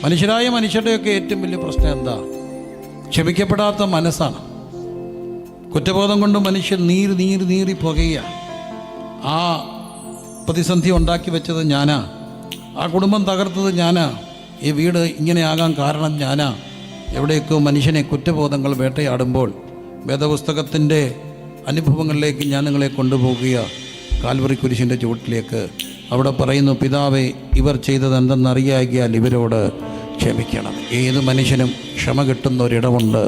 മനുഷ്യരായ മനുഷ്യരുടെയൊക്കെ ഏറ്റവും വലിയ പ്രശ്നം എന്താ? ക്ഷമിക്കപ്പെടാത്ത മനസ്സാണ്. കുറ്റബോധം കൊണ്ട് മനുഷ്യൻ നീറി പുകയുക. ആ പ്രതിസന്ധി ഉണ്ടാക്കി വെച്ചത് ഞാനാ, ആ കുടുംബം തകർത്തത് ഞാനാ, ഈ വീട് ഇങ്ങനെയാകാൻ കാരണം ഞാനാ. എവിടെയൊക്കെയോ മനുഷ്യനെ കുറ്റബോധങ്ങൾ വേട്ടയാടുമ്പോൾ വേദപുസ്തകത്തിൻ്റെ അനുഭവങ്ങളിലേക്ക് ഞാൻ നിങ്ങളെ കൊണ്ടുപോകുക. കാൽവറി കുരിശിൻ്റെ ചുവട്ടിലേക്ക്. അവിടെ പറയുന്നു, പിതാവേ, ഇവർ ചെയ്തത് എന്തെന്നറിയാകിയാൽ ഇവരോട് ക്ഷമിക്കണം. ഏത് മനുഷ്യനും ക്ഷമ കിട്ടുന്ന ഒരിടമുണ്ട്.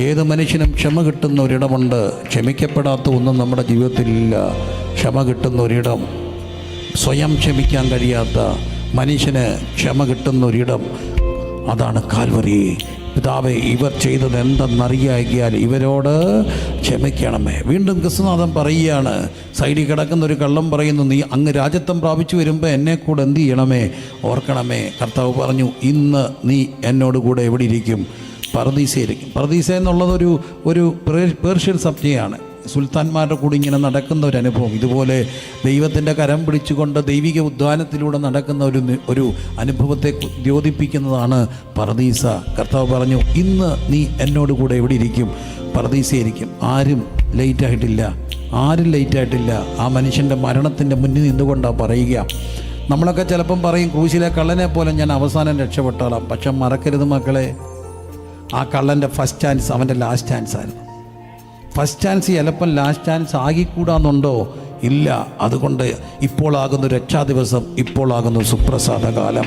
ഏത് മനുഷ്യനും ക്ഷമ കിട്ടുന്ന ഒരിടമുണ്ട്. ക്ഷമിക്കപ്പെടാത്ത ഒന്നും നമ്മുടെ ജീവിതത്തിലില്ല. ക്ഷമ കിട്ടുന്ന ഒരിടം, സ്വയം ക്ഷമിക്കാൻ കഴിയാത്ത മനുഷ്യന് ക്ഷമ കിട്ടുന്ന ഒരിടം, അതാണ് കാൽവറി. പിതാവേ, ഇവർ ചെയ്തത് എന്തെന്നറിയാകിയാൽ ഇവരോട് ക്ഷമിക്കണമേ. വീണ്ടും ക്രിസ്തുനാഥൻ പറയുകയാണ്, സൈഡിൽ കിടക്കുന്ന ഒരു കള്ളം പറയുന്നു, നീ അങ്ങ് രാജ്യത്വം പ്രാപിച്ചു വരുമ്പോൾ എന്നെ കൂടെ എന്ത് ചെയ്യണമേ? ഓർക്കണമേ. കർത്താവ് പറഞ്ഞു, ഇന്ന് നീ എന്നോട് കൂടെ എവിടെ ഇരിക്കും? പറുദീസയിലിരിക്കും. പറുദീസ എന്നുള്ളത് ഒരു പേർഷ്യൻ സംജ്ഞയാണ്. സുൽത്താന്മാരുടെ കൂടി ഇങ്ങനെ നടക്കുന്ന ഒരു അനുഭവം. ഇതുപോലെ ദൈവത്തിൻ്റെ കരം പിടിച്ചുകൊണ്ട് ദൈവിക ഉദ്യാനത്തിലൂടെ നടക്കുന്ന ഒരു അനുഭവത്തെ ദ്യോതിപ്പിക്കുന്നതാണ് പറുദീസ. കർത്താവ് പറഞ്ഞു, ഇന്ന് നീ എന്നോട് കൂടെ എവിടെ ഇരിക്കും? പറുദീസയിരിക്കും. ആരും ലേറ്റായിട്ടില്ല. ആ മനുഷ്യൻ്റെ മരണത്തിൻ്റെ മുന്നിൽ നിന്നുകൊണ്ടാണ് പറയുക. നമ്മളൊക്കെ ചിലപ്പം പറയും, ക്രൂശിലെ കള്ളനെ പോലെ ഞാൻ അവസാനം രക്ഷപ്പെട്ടാലാം. പക്ഷെ മറക്കരുത് മക്കളെ, ആ കള്ളൻ്റെ ഫസ്റ്റ് ചാൻസ് അവൻ്റെ ലാസ്റ്റ് ചാൻസ് ആയിരുന്നു. ഫസ്റ്റ് ചാൻസ് ചിലപ്പം ലാസ്റ്റ് ചാൻസ് ആകിക്കൂടാന്നുണ്ടോ? ഇല്ല. അതുകൊണ്ട് ഇപ്പോളാകുന്നു രക്ഷാദിവസം, ഇപ്പോളാകുന്നു സുപ്രസാദകാലം.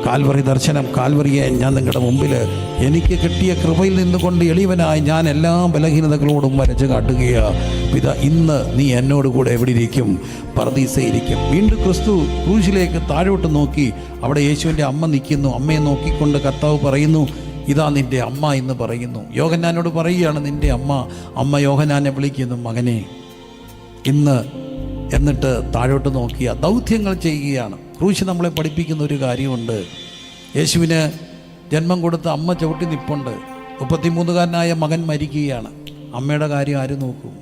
കാൽവറി ദർശനം, കാൽവറിയെ ഞാൻ നിങ്ങളുടെ മുമ്പിൽ എനിക്ക് കിട്ടിയ കൃപയിൽ നിന്നുകൊണ്ട് എളിയവനായി ഞാൻ എല്ലാ ബലഹീനതകളോടും വരച്ച് കാട്ടുകയാണ്. പിതാ, ഇന്ന് നീ എന്നോട് കൂടെ എവിടെ ഇരിക്കും? പറുദീസയിരിക്കും. വീണ്ടും ക്രിസ്തു ക്രൂശിലേക്ക് താഴോട്ട് നോക്കി. അവിടെ യേശുവിൻ്റെ അമ്മ നിൽക്കുന്നു. അമ്മയെ നോക്കിക്കൊണ്ട് കർത്താവ് പറയുന്നു, ഇതാ നിൻ്റെ അമ്മ എന്ന് പറയുന്നു. യോഹന്നാനോട് പറയുകയാണ്, നിൻ്റെ അമ്മ യോഹന്നാനെ വിളിക്കുന്നു, മകനെ ഇന്ന്. എന്നിട്ട് താഴോട്ട് നോക്കിയ ദൗത്യങ്ങൾ ചെയ്യുകയാണ്. ക്രൂശ് നമ്മളെ പഠിപ്പിക്കുന്ന ഒരു കാര്യമുണ്ട്. യേശുവിന് ജന്മം കൊടുത്ത അമ്മ ചവിട്ടി നിൽപ്പുണ്ട്. 33കാരനായ മകൻ മരിക്കുകയാണ്. അമ്മയുടെ കാര്യം ആര് നോക്കും?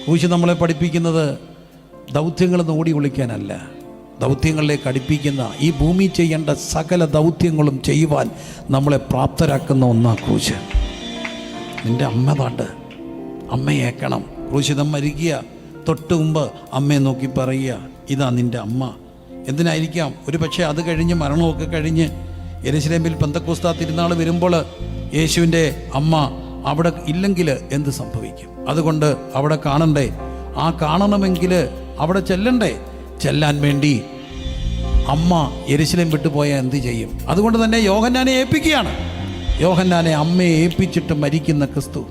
ക്രൂശ് നമ്മളെ പഠിപ്പിക്കുന്നത് ദൗത്യങ്ങൾ ഓടി വിളിക്കാനല്ല, ദൗത്യങ്ങളിലേക്ക് അടുപ്പിക്കുന്ന, ഈ ഭൂമി ചെയ്യേണ്ട സകല ദൗത്യങ്ങളും ചെയ്യുവാൻ നമ്മളെ പ്രാപ്തരാക്കുന്ന ഒന്നാണ് ക്രൂശ്. നിൻ്റെ അമ്മ പാട്ട്, അമ്മയേക്കണം. ക്രൂശിതം മരിക്കുക തൊട്ട് മുമ്പ് അമ്മയെ നോക്കി പറയുക, ഇതാ നിൻ്റെ അമ്മ. എന്തിനായിരിക്കാം? ഒരു പക്ഷേ അത് കഴിഞ്ഞ് മരണമൊക്കെ കഴിഞ്ഞ് യെരൂശലേമിൽ പെന്തക്കോസ്താ തിരുനാൾ വരുമ്പോൾ യേശുവിൻ്റെ അമ്മ അവിടെ ഇല്ലെങ്കിൽ എന്ത് സംഭവിക്കും? അതുകൊണ്ട് അവിടെ കാണണ്ടേ. ആ കാണണമെങ്കിൽ അവിടെ ചെല്ലണ്ടേ. ചെല്ലാൻ വേണ്ടി അമ്മ യെരൂശലേം വിട്ടുപോയാൽ എന്ത് ചെയ്യും? അതുകൊണ്ട് തന്നെ യോഹന്നാനെ ഏൽപ്പിക്കുകയാണ്. യോഹന്നാനെ അമ്മയെ ഏൽപ്പിച്ചിട്ട് മരിക്കുന്ന ക്രിസ്തു.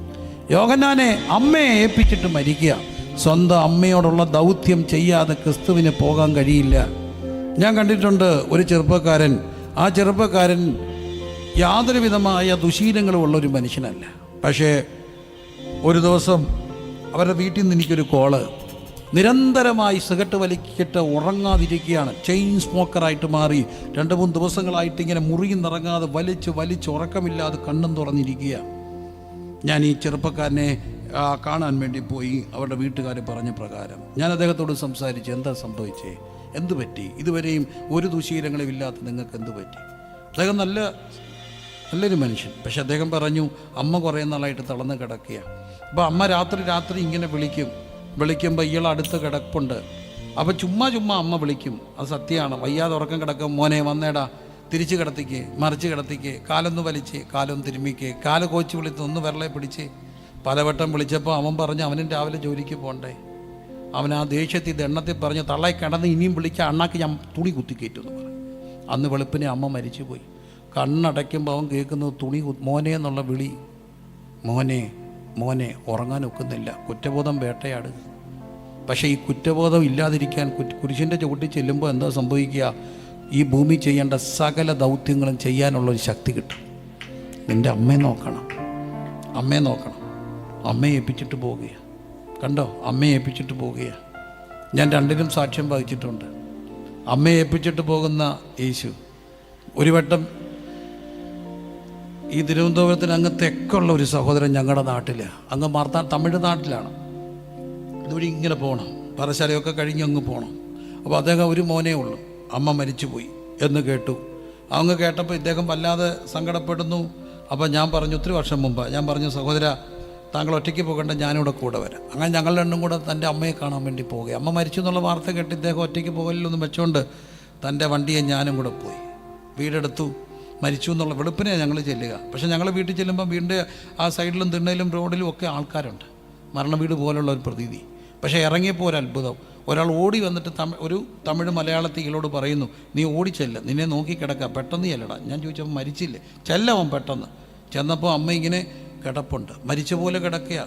യോഹന്നാനെ അമ്മയെ ഏൽപ്പിച്ചിട്ട് മരിക്കുക. സ്വന്തം അമ്മയോടുള്ള ദൗത്യം ചെയ്യാതെ ക്രിസ്തുവിന് പോകാൻ കഴിയില്ല. ഞാൻ കണ്ടിട്ടുണ്ട് ഒരു ചെറുപ്പക്കാരൻ. ആ ചെറുപ്പക്കാരൻ യാതൊരു വിധമായ ദുശീലങ്ങളും ഉള്ളൊരു മനുഷ്യനല്ല. പക്ഷേ ഒരു ദിവസം അവരുടെ വീട്ടിൽ നിന്ന് എനിക്കൊരു കോള്. നിരന്തരമായി സിഗരറ്റ് വലിക്കിട്ട് ഉറങ്ങാതിരിക്കുകയാണ്. ചെയിൻ സ്മോക്കറായിട്ട് മാറി 2-3 ദിവസങ്ങളായിട്ട് ഇങ്ങനെ മുറിയിൽ നിറങ്ങാതെ വലിച്ച് ഉറക്കമില്ലാതെ കണ്ണും തുറന്നിരിക്കുക. ഞാൻ ഈ ചെറുപ്പക്കാരനെ കാണാൻ വേണ്ടി പോയി. അവരുടെ വീട്ടുകാർ പറഞ്ഞ പ്രകാരം ഞാൻ അദ്ദേഹത്തോട് സംസാരിച്ച്, എന്താ സംഭവിച്ചേ? എന്തു പറ്റി? ഇതുവരെയും ഒരു ദുശീലങ്ങളും ഇല്ലാത്ത നിങ്ങൾക്ക് എന്തു പറ്റി? അദ്ദേഹം നല്ലൊരു മനുഷ്യൻ. പക്ഷെ അദ്ദേഹം പറഞ്ഞു, അമ്മ കുറേ നാളായിട്ട് തളർന്ന് കിടക്കുക. അപ്പോൾ അമ്മ രാത്രി ഇങ്ങനെ വിളിക്കുമ്പോൾ ഇയാൾ അടുത്ത് കിടപ്പുണ്ട്. അപ്പോൾ ചുമ്മാ അമ്മ വിളിക്കും. അത് സത്യമാണ്. വയ്യാതെ ഉറക്കം കിടക്കും, മോനെ വന്നേടാ, തിരിച്ച് കിടത്തിക്ക്, മറിച്ച് കിടത്തിക്ക്, കാലൊന്ന് വലിച്ച്, കാലൊന്ന് തിരുമ്മിക്ക്, കാല് കോച്ച് വിളിച്ച് ഒന്ന് വിരളെ പിടിച്ച്. പലവട്ടം വിളിച്ചപ്പോൾ അവൻ പറഞ്ഞു അവനും രാവിലെ ജോലിക്ക് പോകണ്ടേ. അവൻ ആ ദേഷ്യത്തിൽ ദണ്ണത്തിൽ പറഞ്ഞ്, തള്ളായി കിടന്ന് ഇനിയും വിളിക്കുക, അണ്ണാക്ക് ഞാൻ തുണി കുത്തിക്കയറ്റുമെന്ന് പറഞ്ഞു. അന്ന് വെളുപ്പിനെ അമ്മ മരിച്ചുപോയി. കണ്ണടയ്ക്കുമ്പോൾ അവൻ കേൾക്കുന്നത് മോനെ എന്നുള്ള വിളി. മോനെ ഉറങ്ങാൻ ഒക്കുന്നില്ല. കുറ്റബോധം വേട്ടയാടുക. പക്ഷേ ഈ കുറ്റബോധം ഇല്ലാതിരിക്കാൻ കുരിശിൻ്റെ ചുവട്ടിൽ ചെല്ലുമ്പോൾ എന്താ സംഭവിക്കുക? ഈ ഭൂമി ചെയ്യേണ്ട സകല ദൗത്യങ്ങളും ചെയ്യാനുള്ളൊരു ശക്തി കിട്ടും. നിൻ്റെ അമ്മയെ നോക്കണം. അമ്മയെ ഏൽപ്പിച്ചിട്ട് പോവുകയാണ്. കണ്ടോ? അമ്മയെ ഏൽപ്പിച്ചിട്ട് പോവുകയാണ്. ഞാൻ രണ്ടിനും സാക്ഷ്യം വഹിച്ചിട്ടുണ്ട്. അമ്മയെ ഏൽപ്പിച്ചിട്ട് പോകുന്ന യേശു. ഒരു വട്ടം ഈ തിരുവനന്തപുരത്തിന് അങ്ങ് തെക്കുള്ള ഒരു സഹോദരൻ ഞങ്ങളുടെ നാട്ടിൽ, അങ്ങ് തമിഴ്നാട്ടിലാണ്. ഇതുവഴി ഇങ്ങനെ പോകണം, പറശാലയൊക്കെ കഴിഞ്ഞ് അങ്ങ് പോകണം. അപ്പോൾ അദ്ദേഹം ഒരു മോനേ ഉള്ളൂ. അമ്മ മരിച്ചുപോയി എന്ന് കേട്ടു. അങ്ങ് കേട്ടപ്പോൾ ഇദ്ദേഹം വല്ലാതെ സങ്കടപ്പെടുന്നു. അപ്പോൾ ഞാൻ പറഞ്ഞു, ഒത്തിരി വർഷം മുമ്പ് ഞാൻ പറഞ്ഞു, സഹോദര താങ്കൾ ഒറ്റയ്ക്ക് പോകേണ്ട, ഞാനിവിടെ കൂടെ വരാം. അങ്ങനെ ഞങ്ങൾ രണ്ടും കൂടെ തൻ്റെ അമ്മയെ കാണാൻ വേണ്ടി പോവുകയും അമ്മ മരിച്ചു എന്നുള്ള വാർത്ത കേട്ട് ഇദ്ദേഹം ഒറ്റയ്ക്ക് പോകലിലൊന്നും വെച്ചുകൊണ്ട് തൻ്റെ വണ്ടിയെ ഞാനും കൂടെ പോയി. വീടെടുത്തു. മരിച്ചു എന്നുള്ള വെളുപ്പിനെ ഞങ്ങൾ ചെല്ലുക. പക്ഷേ ഞങ്ങൾ വീട്ടിൽ ചെല്ലുമ്പോൾ വീടിൻ്റെ ആ സൈഡിലും തിണ്ണയിലും റോഡിലും ഒക്കെ ആൾക്കാരുണ്ട്. മരണ വീട് പോലുള്ള ഒരു പ്രതീതി. പക്ഷേ ഇറങ്ങിയപ്പോൾ ഒരു അത്ഭുതം. ഒരാൾ ഓടി വന്നിട്ട് ഒരു തമിഴ് മലയാളത്തികളോട് പറയുന്നു, നീ ഓടിച്ചെല്ല, നിന്നെ നോക്കി കിടക്കുക, പെട്ടെന്ന് ചെല്ലടാ. ഞാൻ ചോദിച്ചപ്പോൾ മരിച്ചില്ലേ? ചെല്ലവൻ പെട്ടെന്ന് ചെന്നപ്പോൾ അമ്മ ഇങ്ങനെ കിടപ്പുണ്ട്, മരിച്ച പോലെ കിടക്കുക.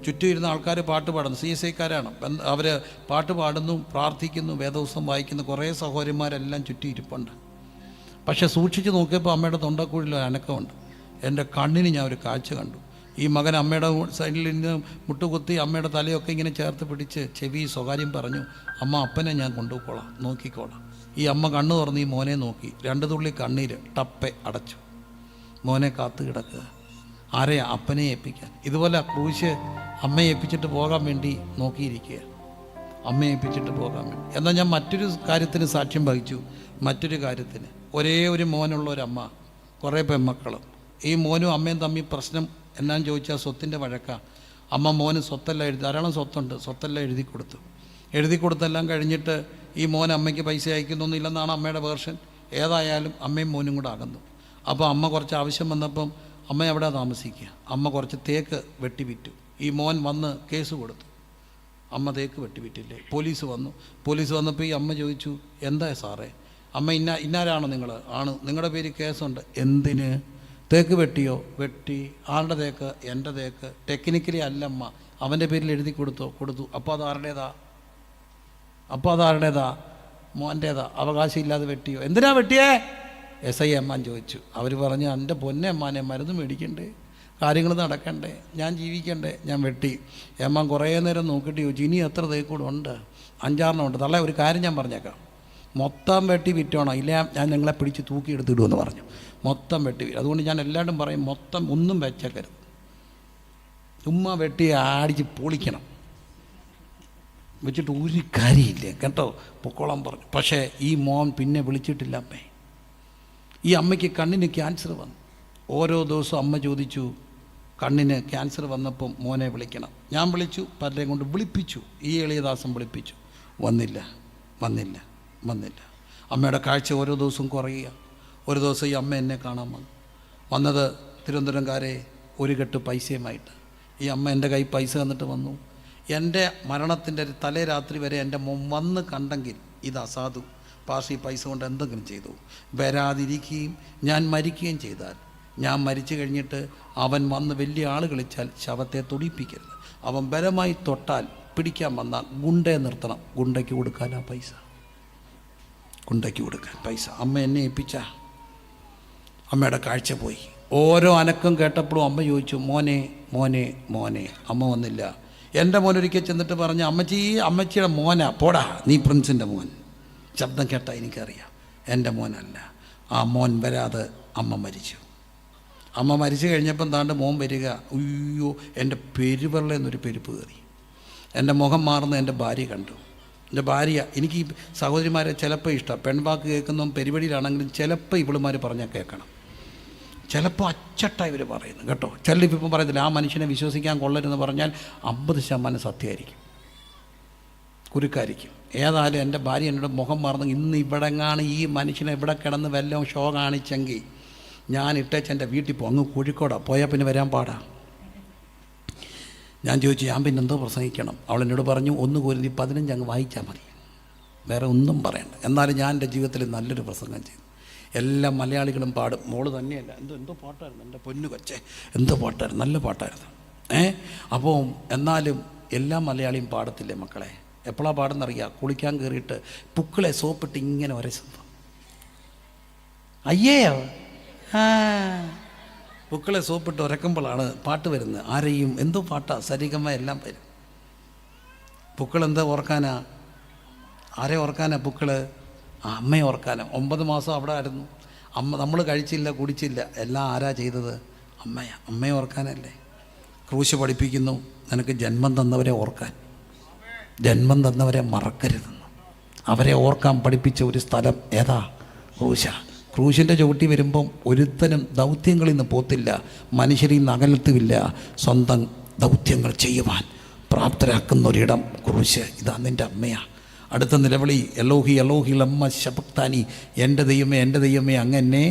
ചുറ്റും ഇരുന്ന ആൾക്കാർ പാട്ട് പാടുന്നു. CSIക്കാരാണ്. അവർ പാട്ട് പാടുന്നു, പ്രാർത്ഥിക്കുന്നു, വേദപുസ്തകം വായിക്കുന്നു. കുറേ സഹോദരിമാരെല്ലാം ചുറ്റും ഇരിപ്പുണ്ട്. പക്ഷെ സൂക്ഷിച്ച് നോക്കിയപ്പോൾ അമ്മയുടെ തൊണ്ടക്കുഴിയിൽ അനക്കമുണ്ട്. എൻ്റെ കണ്ണിന് ഞാൻ ഒരു കാഴ്ച കണ്ടു. ഈ മകൻ അമ്മയുടെ സൈഡിൽ നിന്ന് മുട്ടുകുത്തി അമ്മയുടെ തലയൊക്കെ ഇങ്ങനെ ചേർത്ത് പിടിച്ച് ചെവി സ്വകാര്യം പറഞ്ഞു, അമ്മ അപ്പനെ ഞാൻ കൊണ്ടുപോയിക്കോളാം, നോക്കിക്കോളാം. ഈ അമ്മ കണ്ണു തുറന്ന് ഈ മോനെ നോക്കി. 2 തുള്ളി കണ്ണീര് ടപ്പെ അടച്ചു. മോനെ കാത്തു കിടക്കുക. ആരെയാ? അപ്പനെ ഏൽപ്പിക്കാൻ. ഇതുപോലെ ക്രൂശ് അമ്മയെ ഏൽപ്പിച്ചിട്ട് പോകാൻ വേണ്ടി നോക്കിയിരിക്കുക. അമ്മയെ ഏൽപ്പിച്ചിട്ട് പോകാൻ വേണ്ടി. എന്നാൽ ഞാൻ മറ്റൊരു കാര്യത്തിന് സാക്ഷ്യം വഹിച്ചു. മറ്റൊരു കാര്യത്തിന് ഒരേ ഒരു മോനുള്ള ഒരമ്മ, കുറേ പെൺമക്കളും. ഈ മോനും അമ്മയും തമ്മിൽ പ്രശ്നം എന്നാന്ന് ചോദിച്ചാൽ സ്വത്തിൻ്റെ വഴക്കാണ്. അമ്മ മോന് സ്വത്തെല്ലാം ധാരാളം സ്വത്തുണ്ട്, സ്വത്തെല്ലാം എഴുതി കൊടുത്തെല്ലാം കഴിഞ്ഞിട്ട് ഈ മോൻ അമ്മയ്ക്ക് പൈസ അയക്കുന്നൊന്നും ഇല്ലെന്നാണ് അമ്മയുടെ വേർഷൻ. ഏതായാലും അമ്മയും മോനും കൂടെ അകന്നു. അപ്പോൾ അമ്മ കുറച്ച് ആവശ്യം വന്നപ്പം അമ്മ എവിടെ താമസിക്കുക, അമ്മ കുറച്ച് തേക്ക് വെട്ടിവിറ്റു. ഈ മോൻ വന്ന് കേസ് കൊടുത്തു, അമ്മ തേക്ക് വെട്ടിവിറ്റില്ലേ. പോലീസ് വന്നപ്പോൾ ഈ അമ്മ ചോദിച്ചു, എന്താ സാറേ? അമ്മ ഇന്നാരാണോ നിങ്ങൾ? ആണ്. നിങ്ങളുടെ പേര് കേസുണ്ട്. എന്തിന്? തേക്ക് വെട്ടിയോ? വെട്ടി. ആരുടെ തേക്ക്? എൻ്റെ തേക്ക്. ടെക്നിക്കലി അല്ലമ്മ, അവൻ്റെ പേരിൽ എഴുതി കൊടുത്തു. അപ്പോൾ അതാരുടേതാ? മോൻ്റേതാ. അവകാശമില്ലാതെ വെട്ടിയോ? എന്തിനാ വെട്ടിയേ? SI അമ്മാൻ ചോദിച്ചു. അവർ പറഞ്ഞു, എൻ്റെ പൊന്നെ അമ്മാനെ, മരുന്ന് മേടിക്കണ്ടേ, കാര്യങ്ങൾ നടക്കണ്ടേ, ഞാൻ ജീവിക്കണ്ടേ, ഞാൻ വെട്ടി. അമ്മാൻ കുറേ നേരം നോക്കിയിട്ട് ചോദിച്ചു, ഇനി എത്ര തേക്കൂടെ ഉണ്ട്? 5-6 ഉണ്ട്. തള്ളേ, ഒരു കാര്യം ഞാൻ പറഞ്ഞേക്കാം, മൊത്തം വെട്ടി വിറ്റോണോ? ഇല്ല, ഞാൻ നിങ്ങളെ പിടിച്ച് തൂക്കിയെടുത്തിടുമെന്ന് പറഞ്ഞു. മൊത്തം വെട്ടി. അതുകൊണ്ട് ഞാൻ എല്ലാവരും പറയും, മൊത്തം ഒന്നും വെച്ചേക്കരുത്, ചുമ്മാ വെട്ടി അടിച്ച് പൊളിക്കണം, വെച്ചിട്ട് ഒരു കാര്യമില്ല കേട്ടോ, പൊക്കോളം പറഞ്ഞു. പക്ഷേ ഈ മോൻ പിന്നെ വിളിച്ചിട്ടില്ല അമ്മേ. ഈ അമ്മയ്ക്ക് കണ്ണിന് ക്യാൻസർ വന്നു. ഓരോ ദിവസവും അമ്മ ചോദിച്ചു, കണ്ണിന് ക്യാൻസർ വന്നപ്പം മോനെ വിളിക്കണം. ഞാൻ വിളിച്ചു, പലരെയും കൊണ്ട് വിളിപ്പിച്ചു. ഈ എളിയദാസം വിളിപ്പിച്ചു. വന്നില്ല. അമ്മയുടെ കാഴ്ച ഓരോ ദിവസവും കുറയുക. ഒരു ദിവസം ഈ അമ്മ എന്നെ കാണാൻ വന്നത് തിരുവനന്തപുരംകാരെ ഒരു കെട്ട് പൈസയുമായിട്ട്. ഈ അമ്മ എൻ്റെ കൈ പൈസ തന്നിട്ട് വന്നു. എൻ്റെ മരണത്തിൻ്റെ തലേ രാത്രി വരെ എൻ്റെ മോൻ വന്ന് കണ്ടെങ്കിൽ ഇത് അസാധു, പാർട്ടി പൈസ കൊണ്ട് എന്തെങ്കിലും ചെയ്തു. വരാതിരിക്കുകയും ഞാൻ മരിക്കുകയും ചെയ്താൽ, ഞാൻ മരിച്ചു കഴിഞ്ഞിട്ട് അവൻ വന്ന് വലിയ ആൾ കളിച്ചാൽ ശവത്തെ തൊടിപ്പിക്കരുത്. അവൻ ബലമായി തൊട്ടാൽ, പിടിക്കാൻ വന്നാൽ ഗുണ്ടയെ നിർത്തണം. ഗുണ്ടയ്ക്ക് കൊടുക്കാനാ പൈസ, ഗുണ്ടയ്ക്ക് കൊടുക്കാൻ പൈസ. അമ്മ എന്നെ ഏൽപ്പിച്ച. അമ്മയുടെ കാഴ്ച പോയി. ഓരോ അനക്കം കേട്ടപ്പോഴും അമ്മ ചോദിച്ചു, മോനെ. അമ്മ വന്നില്ല. എൻ്റെ മോനൊരിക്കൽ ചെന്നിട്ട് പറഞ്ഞു, അമ്മച്ചിയുടെ മോനാ, പോടാ നീ പ്രിൻസിൻ്റെ മോൻ. ശബ്ദം കേട്ടാൽ എനിക്കറിയാം എൻ്റെ മോനല്ല. ആ മോൻ വരാതെ അമ്മ മരിച്ചു. അമ്മ മരിച്ചു കഴിഞ്ഞപ്പം താണ്ട് മോൻ വരിക. അയ്യോ, എൻ്റെ പെരുവെള്ളയെന്നൊരു പെരുപ്പ് കയറി. എൻ്റെ മുഖം മാറുന്ന എൻ്റെ ഭാര്യ കണ്ടു. എൻ്റെ ഭാര്യ, എനിക്ക് ഈ സഹോദരിമാരെ ചിലപ്പോൾ ഇഷ്ടം, പെൺവാക്ക് കേൾക്കുന്നതും പെരുവഴിയിലാണെങ്കിലും ചിലപ്പോൾ ഇവളുമാർ പറഞ്ഞാൽ കേൾക്കണം. ചിലപ്പോൾ അച്ചട്ടായി ഇവർ പറയുന്നു കേട്ടോ. ചിലപ്പോൾ പറയത്തില്ല, ആ മനുഷ്യനെ വിശ്വസിക്കാൻ കൊള്ളരുതെന്ന് പറഞ്ഞാൽ 50% സത്യമായിരിക്കും, കുരുക്കായിരിക്കും. ഏതായാലും എൻ്റെ ഭാര്യ എന്നോട് മുഖം മാറുന്നു. ഇന്ന് ഇവിടെങ്ങാണ് ഈ മനുഷ്യനെ ഇവിടെ കിടന്ന് വല്ലതും ഷോ കാണിച്ചെങ്കിൽ ഞാൻ ഇട്ടേച്ചെൻ്റെ വീട്ടിൽ പോകും. അങ്ങ് കോഴിക്കോടാ, പോയാൽ പിന്നെ വരാൻ പാടാ. ഞാൻ ചോദിച്ചു, ഞാൻ പിന്നെ എന്തോ പ്രസംഗിക്കണം? അവളെന്നോട് പറഞ്ഞു, 1 കൊരിന്ത്യർ 15 അങ്ങ് വായിച്ചാൽ മതി, വേറെ ഒന്നും പറയണ്ട. എന്നാലും ഞാൻ എൻ്റെ ജീവിതത്തിൽ നല്ലൊരു പ്രസംഗം ചെയ്തു. എല്ലാ മലയാളികളും പാടും. മോള് തന്നെയല്ല, എന്തോ പാട്ടായിരുന്നു, എൻ്റെ പൊന്നു കൊച്ചേ, എന്തോ പാട്ടായിരുന്നു, നല്ല പാട്ടായിരുന്നു. അപ്പോൾ എന്നാലും എല്ലാ മലയാളിയും പാടത്തില്ലേ മക്കളെ? എപ്പോഴാണ് പാടുന്നറിയാം? കുളിക്കാൻ കയറിയിട്ട് പുക്കളെ സോപ്പിട്ട് ഇങ്ങനെ ഒരസുമ്പം, അയ്യേയോ പുക്കളെ സോപ്പിട്ട് ഉരക്കുമ്പോഴാണ് പാട്ട് വരുന്നത്. ആരെയും എന്തോ പാട്ടാ, സരിഗമ എല്ലാം വരും. പുക്കളെന്താ ഓർക്കാനാ? ആരെ ഓർക്കാനാ പുക്കള്? അമ്മയെ ഓർക്കാനാ. 9 മാസം അവിടെ ആയിരുന്നു അമ്മ. നമ്മൾ കഴിച്ചില്ല കുടിച്ചില്ല, എല്ലാം ആരാ ചെയ്തത്? അമ്മയെ ഓർക്കാനല്ലേ. ക്രൂശ് പഠിപ്പിക്കുന്നു, നിനക്ക് ജന്മം തന്നവരെ ഓർക്കാൻ, ജന്മം തന്നവരെ മറക്കരുതെന്ന്. അവരെ ഓർക്കാൻ പഠിപ്പിച്ച ഒരു സ്ഥലം ഏതാ? ക്രൂശ. ക്രൂശിൻ്റെ ചവിട്ടി വരുമ്പം ഒരുത്തനും ദൗത്യങ്ങളിൽ നിന്ന് പോത്തില്ല, മനുഷ്യരിൽ നിന്ന് അകലത്തുമില്ല. സ്വന്തം ദൗത്യങ്ങൾ ചെയ്യുവാൻ പ്രാപ്തരാക്കുന്ന ഒരിടം ക്രൂശ്. ഇതാ നിൻ്റെ അമ്മയാണ്. അടുത്ത നിലവിളി എലോഹി എലോഹി ലമ്മ ശബക്താനി, എൻ്റെ ദൈവമേ അങ്ങ് എന്നെ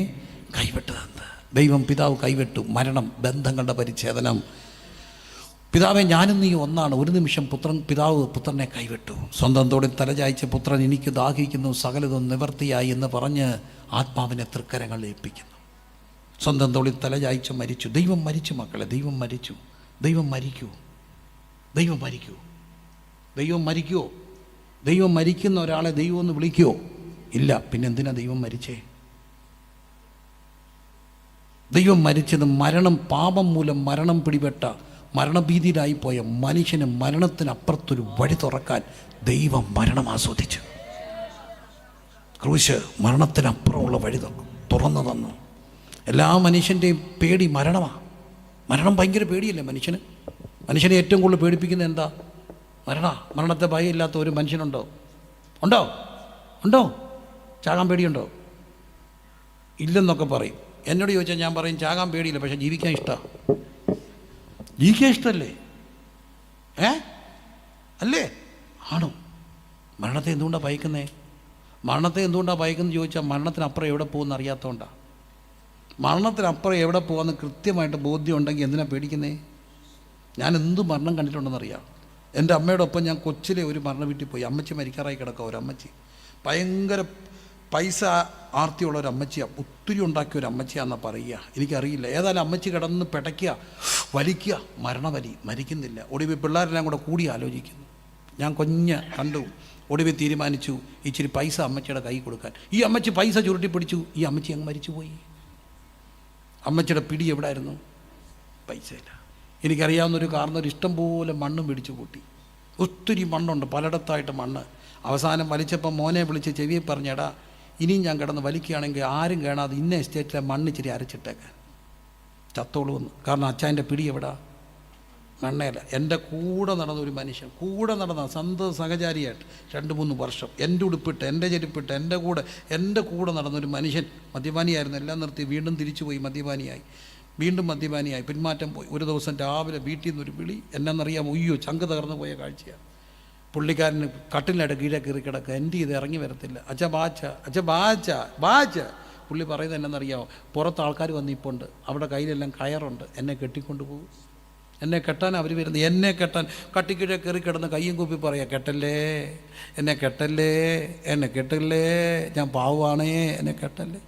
കൈവിട്ടതെന്ന്. ദൈവം പിതാവ് കൈവിട്ടു. മരണം, ബന്ധങ്ങളുടെ പരിച്ഛേദനം. പിതാവെ ഞാനും നീ ഒന്നാണ്. ഒരു നിമിഷം പിതാവ് പുത്രനെ കൈവിട്ടു. സ്വന്തം തോളിൽ തലചായ്ച്ച പുത്രൻ എനിക്ക് ദാഹിക്കുന്നു, സകലതും നിവർത്തിയായി എന്ന് പറഞ്ഞ് ആത്മാവിനെ തൃക്കരങ്ങളിൽ ഏൽപ്പിക്കുന്നു. സ്വന്തം തോളിൽ തലചായ്ച്ച് മരിച്ചു. ദൈവം മരിച്ചു മക്കളെ, ദൈവം മരിച്ചു. ദൈവം മരിക്കൂ, ദൈവം മരിക്കൂ, ദൈവം മരിക്കുമോ? ദൈവം മരിക്കുന്ന ഒരാളെ ദൈവം ഒന്ന് വിളിക്കുമോ? ഇല്ല. പിന്നെന്തിനാ ദൈവം മരിച്ചേ? ദൈവം മരിച്ചത് മരണം, പാപം മൂലം മരണം പിടിപെട്ട, മരണഭീതിയിലായിപ്പോയ മനുഷ്യന് മരണത്തിനപ്പുറത്തൊരു വഴി തുറക്കാൻ ദൈവം മരണം ആസ്വദിച്ചു. ക്രൂശ് മരണത്തിനപ്പുറമുള്ള വഴി തുറന്നു തന്നു. എല്ലാ മനുഷ്യൻ്റെയും പേടി മരണമാണ്. മരണം ഭയങ്കര പേടിയല്ലേ മനുഷ്യന്? മനുഷ്യനെ ഏറ്റവും കൂടുതൽ പേടിപ്പിക്കുന്നത് എന്താ? മരണത്തെ ഭയമില്ലാത്ത ഒരു മനുഷ്യനുണ്ടോ? ഉണ്ടോ? ചാകാൻ പേടിയുണ്ടോ? ഇല്ലെന്നൊക്കെ പറയും. എന്നോട് ചോദിച്ചാൽ ഞാൻ പറയും ചാകാൻ പേടിയില്ല, പക്ഷെ ജീവിക്കാൻ ഇഷ്ടമല്ലേ? അല്ലേ? ആണോ? മരണത്തെ എന്തുകൊണ്ടാണ് ഭയക്കുന്നേ? മരണത്തെ എന്തുകൊണ്ടാണ് ഭയക്കുന്നത് ചോദിച്ചാൽ മരണത്തിനപ്പുറം എവിടെ പോകുമെന്ന് അറിയാത്തതുകൊണ്ടാണ്. മരണത്തിനപ്പുറം എവിടെ പോകാമെന്ന് കൃത്യമായിട്ട് ബോധ്യം ഉണ്ടെങ്കിൽ എന്തിനാണ് പേടിക്കുന്നേ? ഞാൻ എന്ത് മരണം കണ്ടിട്ടുണ്ടെന്നറിയാം. എൻ്റെ അമ്മയുടെ ഒപ്പം ഞാൻ കൊച്ചിലെ ഒരു മരണ വീട്ടിൽ പോയി. അമ്മച്ചി മരിക്കാറായി കിടക്കുക. ഒരമ്മച്ചി ഭയങ്കര പൈസ ആർത്തിയുള്ള ഒരു അമ്മച്ചിയാണ്. ഒത്തിരി ഉണ്ടാക്കിയ ഒരു അമ്മച്ചിയാണെന്നാണ് പറയുക. എനിക്കറിയില്ല. ഏതായാലും അമ്മച്ചി കിടന്ന് പിടയ്ക്കുക, വലിക്കുക, മരണവലി, മരിക്കുന്നില്ല. ഒടുവിൽ പിള്ളേരെല്ലാം കൂടെ കൂടി ആലോചിക്കുന്നു. ഞാൻ കണ്ടു. ഒടുവിൽ തീരുമാനിച്ചു ഇച്ചിരി പൈസ അമ്മച്ചിയുടെ കൈ കൊടുക്കാൻ. ഈ അമ്മച്ചി പൈസ ചുരുട്ടി പിടിച്ചു. ഈ അമ്മച്ചി അങ്ങ് മരിച്ചുപോയി. അമ്മച്ചിയുടെ പിടി എവിടായിരുന്നു? പൈസയില്ല. എനിക്കറിയാവുന്നൊരു കാരണവർ ഇഷ്ടം പോലെ മണ്ണും പിടിച്ചു കൂട്ടി. ഒത്തിരി മണ്ണുണ്ട്, പലയിടത്തായിട്ട് മണ്ണ്. അവസാനം വലിച്ചപ്പം മോനെ വിളിച്ച് ചെവിയെ പറഞ്ഞെടാ, ഇനിയും ഞാൻ കിടന്ന് വലിക്കുകയാണെങ്കിൽ ആരും കാണാതെ ഇന്ന എസ്റ്റേറ്റിലെ മണ്ണിച്ചിരി അരച്ചിട്ടേക്കാൻ, ചത്തോളുമെന്ന്. കാരണം അച്ചായൻ്റെ പിടി എവിടാ? മണ്ണേല. എൻ്റെ കൂടെ നടന്ന ഒരു മനുഷ്യൻ, കൂടെ നടന്ന സഹചാരിയായിട്ട് 2-3 വർഷം എൻ്റെ ഉടുപ്പിട്ട്, എൻ്റെ ചെരുപ്പിട്ട്, എൻ്റെ കൂടെ നടന്നൊരു മനുഷ്യൻ മദ്യപാനിയായിരുന്നു. എല്ലാം നിർത്തി വീണ്ടും തിരിച്ചുപോയി മദ്യപാനിയായി. പിന്മാറ്റം പോയി. ഒരു ദിവസം രാവിലെ വീട്ടിൽ നിന്നൊരു വിളി. എന്നാന്നറിയാമോ? ഉയ്യോ, ചങ്ക് തകർന്നു പോയ കാഴ്ചയാണ്. പുള്ളിക്കാരന് കട്ടിലിനയുടെ കീഴെ കയറി കിടക്കുക. എൻ്റെ ഇത് ഇറങ്ങി വരത്തില്ല. അച്ഛ ബാച്ച. പുള്ളി പറയുന്നത് എന്നാന്നറിയാമോ? പുറത്ത് ആൾക്കാർ വന്നിപ്പോണ്ട്, അവിടെ കയ്യിലെല്ലാം കയറുണ്ട്, എന്നെ കെട്ടിക്കൊണ്ട് പോകും. എന്നെ കെട്ടാൻ അവർ വരുന്നത്. എന്നെ കെട്ടാൻ കട്ടിക്കീഴെ കയറി കിടന്ന് കയ്യും കൂപ്പി പറയാം, എന്നെ കെട്ടല്ലേ, ഞാൻ പാവമാണേ, എന്നെ കെട്ടല്ലേ.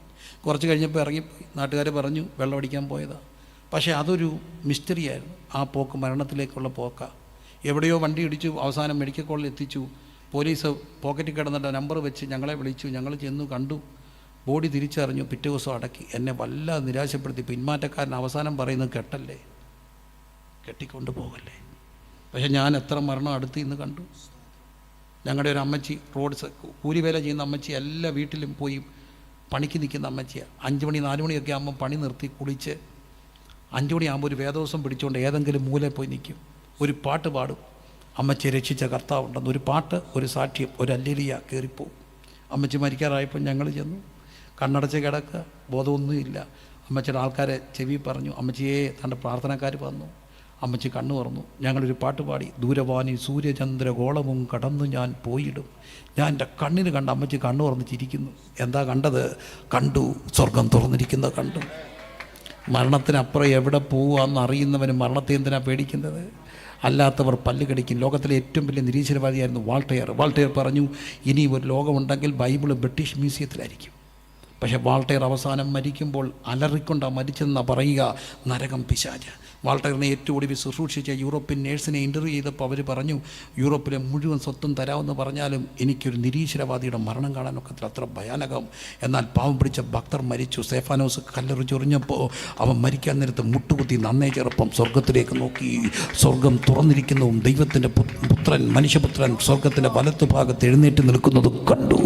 കുറച്ച് കഴിഞ്ഞപ്പോൾ ഇറങ്ങിപ്പോയി. നാട്ടുകാർ പറഞ്ഞു വെള്ളം അടിക്കാൻ പോയതാണ്. പക്ഷേ അതൊരു മിസ്റ്ററിയായിരുന്നു. ആ പോക്ക് മരണത്തിലേക്കുള്ള പോക്കാണ്. എവിടെയോ വണ്ടി ഇടിച്ചു. അവസാനം മെഡിക്കൽ കോളേജിൽ എത്തിച്ചു. പോലീസ് പോക്കറ്റിൽ കിടന്നിട്ട് നമ്പർ വെച്ച് ഞങ്ങളെ വിളിച്ചു. ഞങ്ങൾ ചെന്നു കണ്ടു. ബോഡി തിരിച്ചറിഞ്ഞു. പിറ്റേ ദിവസം അടക്കി. എന്നെ വല്ലാതെ നിരാശപ്പെടുത്തി. പിന്മാറ്റക്കാരൻ അവസാനം പറയുന്നത് കെട്ടല്ലേ, കെട്ടിക്കൊണ്ട് പോകല്ലേ. പക്ഷേ ഞാൻ എത്ര മരണം അടുത്ത് ഇന്ന് കണ്ടു. ഞങ്ങളുടെ ഒരു അമ്മച്ചി, കൂലിവേല ചെയ്യുന്ന അമ്മച്ചി, എല്ലാ വീട്ടിലും പോയി പണിക്ക് നിൽക്കുന്ന അമ്മച്ചിയാണ്. 5 മണി 4 മണിയൊക്കെ ആകുമ്പം പണി നിർത്തി കുളിച്ച് 5 മണിയാകുമ്പോൾ ഒരു വേദോസം പിടിച്ചുകൊണ്ട് ഏതെങ്കിലും മൂലയിൽ പോയി നിൽക്കും. ഒരു പാട്ട് പാടും. അമ്മച്ചിയെ രക്ഷിച്ച കർത്താവുണ്ടെന്ന് ഒരു പാട്ട്, ഒരു സാക്ഷ്യം, ഒരു അല്ലേലിയ കയറിപ്പോവും. അമ്മച്ചി മരിക്കാറായപ്പോൾ ഞങ്ങൾ ചെന്നു. കണ്ണടച്ച് കിടക്കുക, ബോധമൊന്നുമില്ല. അമ്മച്ചിയുടെ ആൾക്കാരെ ചെവി പറഞ്ഞു, അമ്മച്ചിയെ തൻ്റെ പ്രാർത്ഥനക്കാർ വന്നു. അമ്മച്ചി കണ്ണു തുറന്നു. ഞങ്ങളൊരു പാട്ട് പാടി. ദൂരവാനി സൂര്യചന്ദ്രഗോളവും കടന്നു ഞാൻ പോയിടും. ഞാൻ എൻ്റെ കണ്ണിന് കണ്ട അമ്മച്ചി കണ്ണു തുറന്ന് ചിരിക്കുന്നു. എന്താ കണ്ടത്? കണ്ടു, സ്വർഗം തുറന്നിരിക്കുന്നത് കണ്ടു. മരണത്തിനപ്പുറം എവിടെ പോവാന്ന് അറിയുന്നവന് മരണത്തെ എന്തിനാണ് പേടിക്കുന്നത്? അല്ലാത്തവർ പല്ല് കടിക്കും. ലോകത്തിലെ ഏറ്റവും വലിയ നിരീശ്വരവാദിയായിരുന്നു വാൾട്ടയർ പറഞ്ഞു, ഇനി ഒരു ലോകമുണ്ടെങ്കിൽ ബൈബിള് ബ്രിട്ടീഷ് മ്യൂസിയത്തിലായിരിക്കും. പക്ഷേ വാൾട്ടയർ അവസാനം മരിക്കുമ്പോൾ അലറിക്കൊണ്ടാണ് മരിച്ചെന്നാണ് പറയുക, നരകം പിശാച്. വാൾട്ടയറിനെ ഏറ്റവും ഒടുവിൽ ശുശ്രൂഷിച്ച യൂറോപ്യൻ നേഴ്സിനെ ഇൻ്റർവ്യൂ ചെയ്തപ്പോൾ അവർ പറഞ്ഞു, യൂറോപ്പിലെ മുഴുവൻ സ്വത്തും തരാമെന്ന് പറഞ്ഞാലും എനിക്കൊരു നിരീശ്വരവാദിയുടെ മരണം കാണാനൊക്കത്തില്ല, അത്ര ഭയാനകം. എന്നാൽ പാവം പിടിച്ച ഭക്തർ മരിച്ചു. സ്തേഫാനോസ് കല്ലെറി ചൊറിഞ്ഞപ്പോൾ അവൻ മരിക്കാൻ നേരത്ത് മുട്ടുകുത്തി നന്നേ ചെറുപ്പം സ്വർഗത്തിലേക്ക് നോക്കി. സ്വർഗം തുറന്നിരിക്കുന്നതും ദൈവത്തിൻ്റെ പുത്രൻ, മനുഷ്യപുത്രൻ സ്വർഗത്തിൻ്റെ വലത്തു ഭാഗത്ത് എഴുന്നേറ്റ് നിൽക്കുന്നതും കണ്ടു.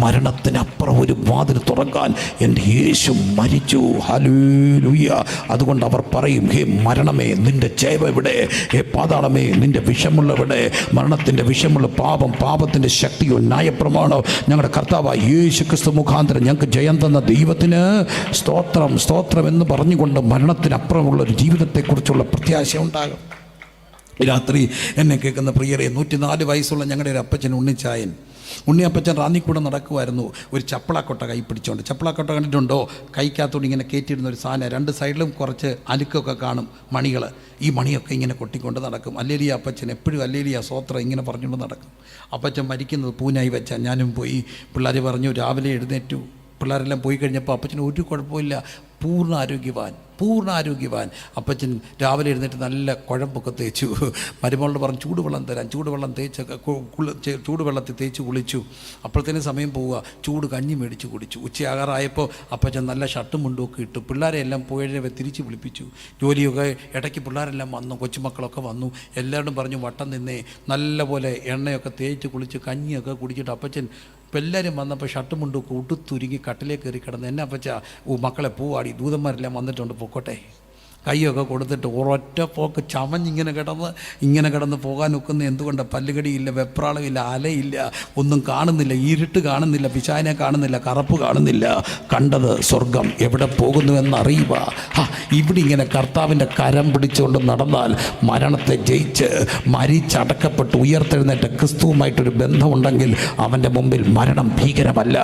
മരണത്തിനപ്പുറം ഒരു വാതിൽ തുറന്നു തുടങ്ങാൻ എൻ്റെ യേശു മരിച്ചു. ഹല്ലേലൂയ. അതുകൊണ്ട് അവർ പറയും, ഹേ മരണമേ നിൻ്റെ ജയം എവിടെ? ഹേ പാതാളമേ നിൻ്റെ വിഷമുള്ളവിടെ? മരണത്തിൻ്റെ വിഷമുള്ള പാപം, പാപത്തിൻ്റെ ശക്തിയോ ന്യായപ്രമാണോ ഞങ്ങളുടെ കർത്താവായ യേശു ക്രിസ്തു മുഖാന്തരം ഞങ്ങൾക്ക് ജയം തന്ന ദൈവത്തിന് സ്തോത്രം, സ്തോത്രം എന്ന് പറഞ്ഞുകൊണ്ട് മരണത്തിനപ്പുറമുള്ള ഒരു ജീവിതത്തെക്കുറിച്ചുള്ള പ്രത്യാശ ഉണ്ടാകും. രാത്രി എന്നെ കേൾക്കുന്ന പ്രിയരെ, 104 വയസ്സുള്ള ഞങ്ങളുടെ ഒരു അപ്പച്ചൻ ഉണ്ണിച്ചായൻ, ഉണ്ണിയപ്പച്ചൻ റാന്നി കൂടെ നടക്കുമായിരുന്നു. ഒരു ചപ്പളാക്കൊട്ട കൈ പിടിച്ചോണ്ട്. ചപ്പളാക്കൊട്ട കണ്ടിട്ടുണ്ടോ? കൈക്കകത്തോട് ഇങ്ങനെ കയറ്റിയിരുന്ന ഒരു സാധനം, 2 സൈഡിലും കുറച്ച് അലുക്കൊക്കെ കാണും, മണികൾ. ഈ മണിയൊക്കെ ഇങ്ങനെ കൊട്ടിക്കൊണ്ട് നടക്കും. അല്ലേലിയ അപ്പച്ചൻ എപ്പോഴും അല്ലേലിയ സ്വോത്രം ഇങ്ങനെ പറഞ്ഞുകൊണ്ട് നടക്കും. അപ്പച്ചൻ മരിക്കുന്നത് പൂനായി വെച്ചാൽ ഞാനും പോയി. പിള്ളേർ പറഞ്ഞു രാവിലെ എഴുന്നേറ്റു. പിള്ളേരെല്ലാം പോയി കഴിഞ്ഞപ്പോൾ അപ്പച്ചന് ഒരു കുഴപ്പമില്ല, പൂർണ്ണ ആരോഗ്യവാൻ. അപ്പച്ചൻ രാവിലെ എഴുന്നേറ്റ് നല്ല കുഴമ്പൊക്കെ തേച്ചു. മരുമകളോട് പറഞ്ഞു ചൂടുവെള്ളം തരാം. ചൂടുവെള്ളം തേച്ചൊക്കെ ചൂടുവെള്ളത്തിൽ തേച്ച് കുളിച്ചു. അപ്പോഴത്തേനും സമയം പോവുക. ചൂട് കഞ്ഞി മേടിച്ച് കുടിച്ചു. ഉച്ചയാകാറായപ്പോൾ അപ്പച്ചൻ നല്ല ഷർട്ടും മുണ്ടുമൊക്കെ ഇട്ടു. പിള്ളേരെ എല്ലാം പോയവരെ തിരിച്ച് വിളിപ്പിച്ചു. ജോലിയൊക്കെ ഇടയ്ക്ക് പിള്ളേരെല്ലാം വന്നു, കൊച്ചുമക്കളൊക്കെ വന്നു. എല്ലാവരും പറഞ്ഞു വട്ടം നിന്നേ. നല്ലപോലെ എണ്ണയൊക്കെ തേച്ച് കുളിച്ച് കഞ്ഞിയൊക്കെ കുടിച്ചിട്ട് അപ്പച്ചൻ ഇപ്പം എല്ലാവരും വന്നപ്പോൾ ഷർട്ടും മുണ്ടുമൊക്കെ ഉടുത്തുരുങ്ങി കട്ടിലേക്ക് കയറി കിടന്ന്, എന്നെ അപ്പച്ച മക്കളെ പോവാടി, ദൂതന്മാരെല്ലാം വന്നിട്ടുണ്ട്, പൊക്കോട്ടെ. കൈയൊക്കെ കൊടുത്തിട്ട് ഒരൊറ്റ പോക്ക് ചമഞ്ഞിങ്ങനെ കിടന്ന് പോകാൻ ഒക്കുന്ന. എന്തുകൊണ്ട്? പല്ലുകടിയില്ല, വെപ്രാളമില്ല, അലയില്ല, ഒന്നും കാണുന്നില്ല, ഇരുട്ട് കാണുന്നില്ല, പിശാചിനെ കാണുന്നില്ല, കറുപ്പ് കാണുന്നില്ല. കണ്ടത് സ്വർഗം. എവിടെ പോകുന്നുവെന്നറിയുക. ഇവിടെ ഇങ്ങനെ കർത്താവിൻ്റെ കരം പിടിച്ചുകൊണ്ട് നടന്നാൽ മരണത്തെ ജയിച്ച് മരിച്ചടക്കപ്പെട്ട് ഉയർത്തെഴുന്നേറ്റ് ക്രിസ്തുവുമായിട്ടൊരു ബന്ധമുണ്ടെങ്കിൽ അവൻ്റെ മുമ്പിൽ മരണം ഭീകരമല്ല.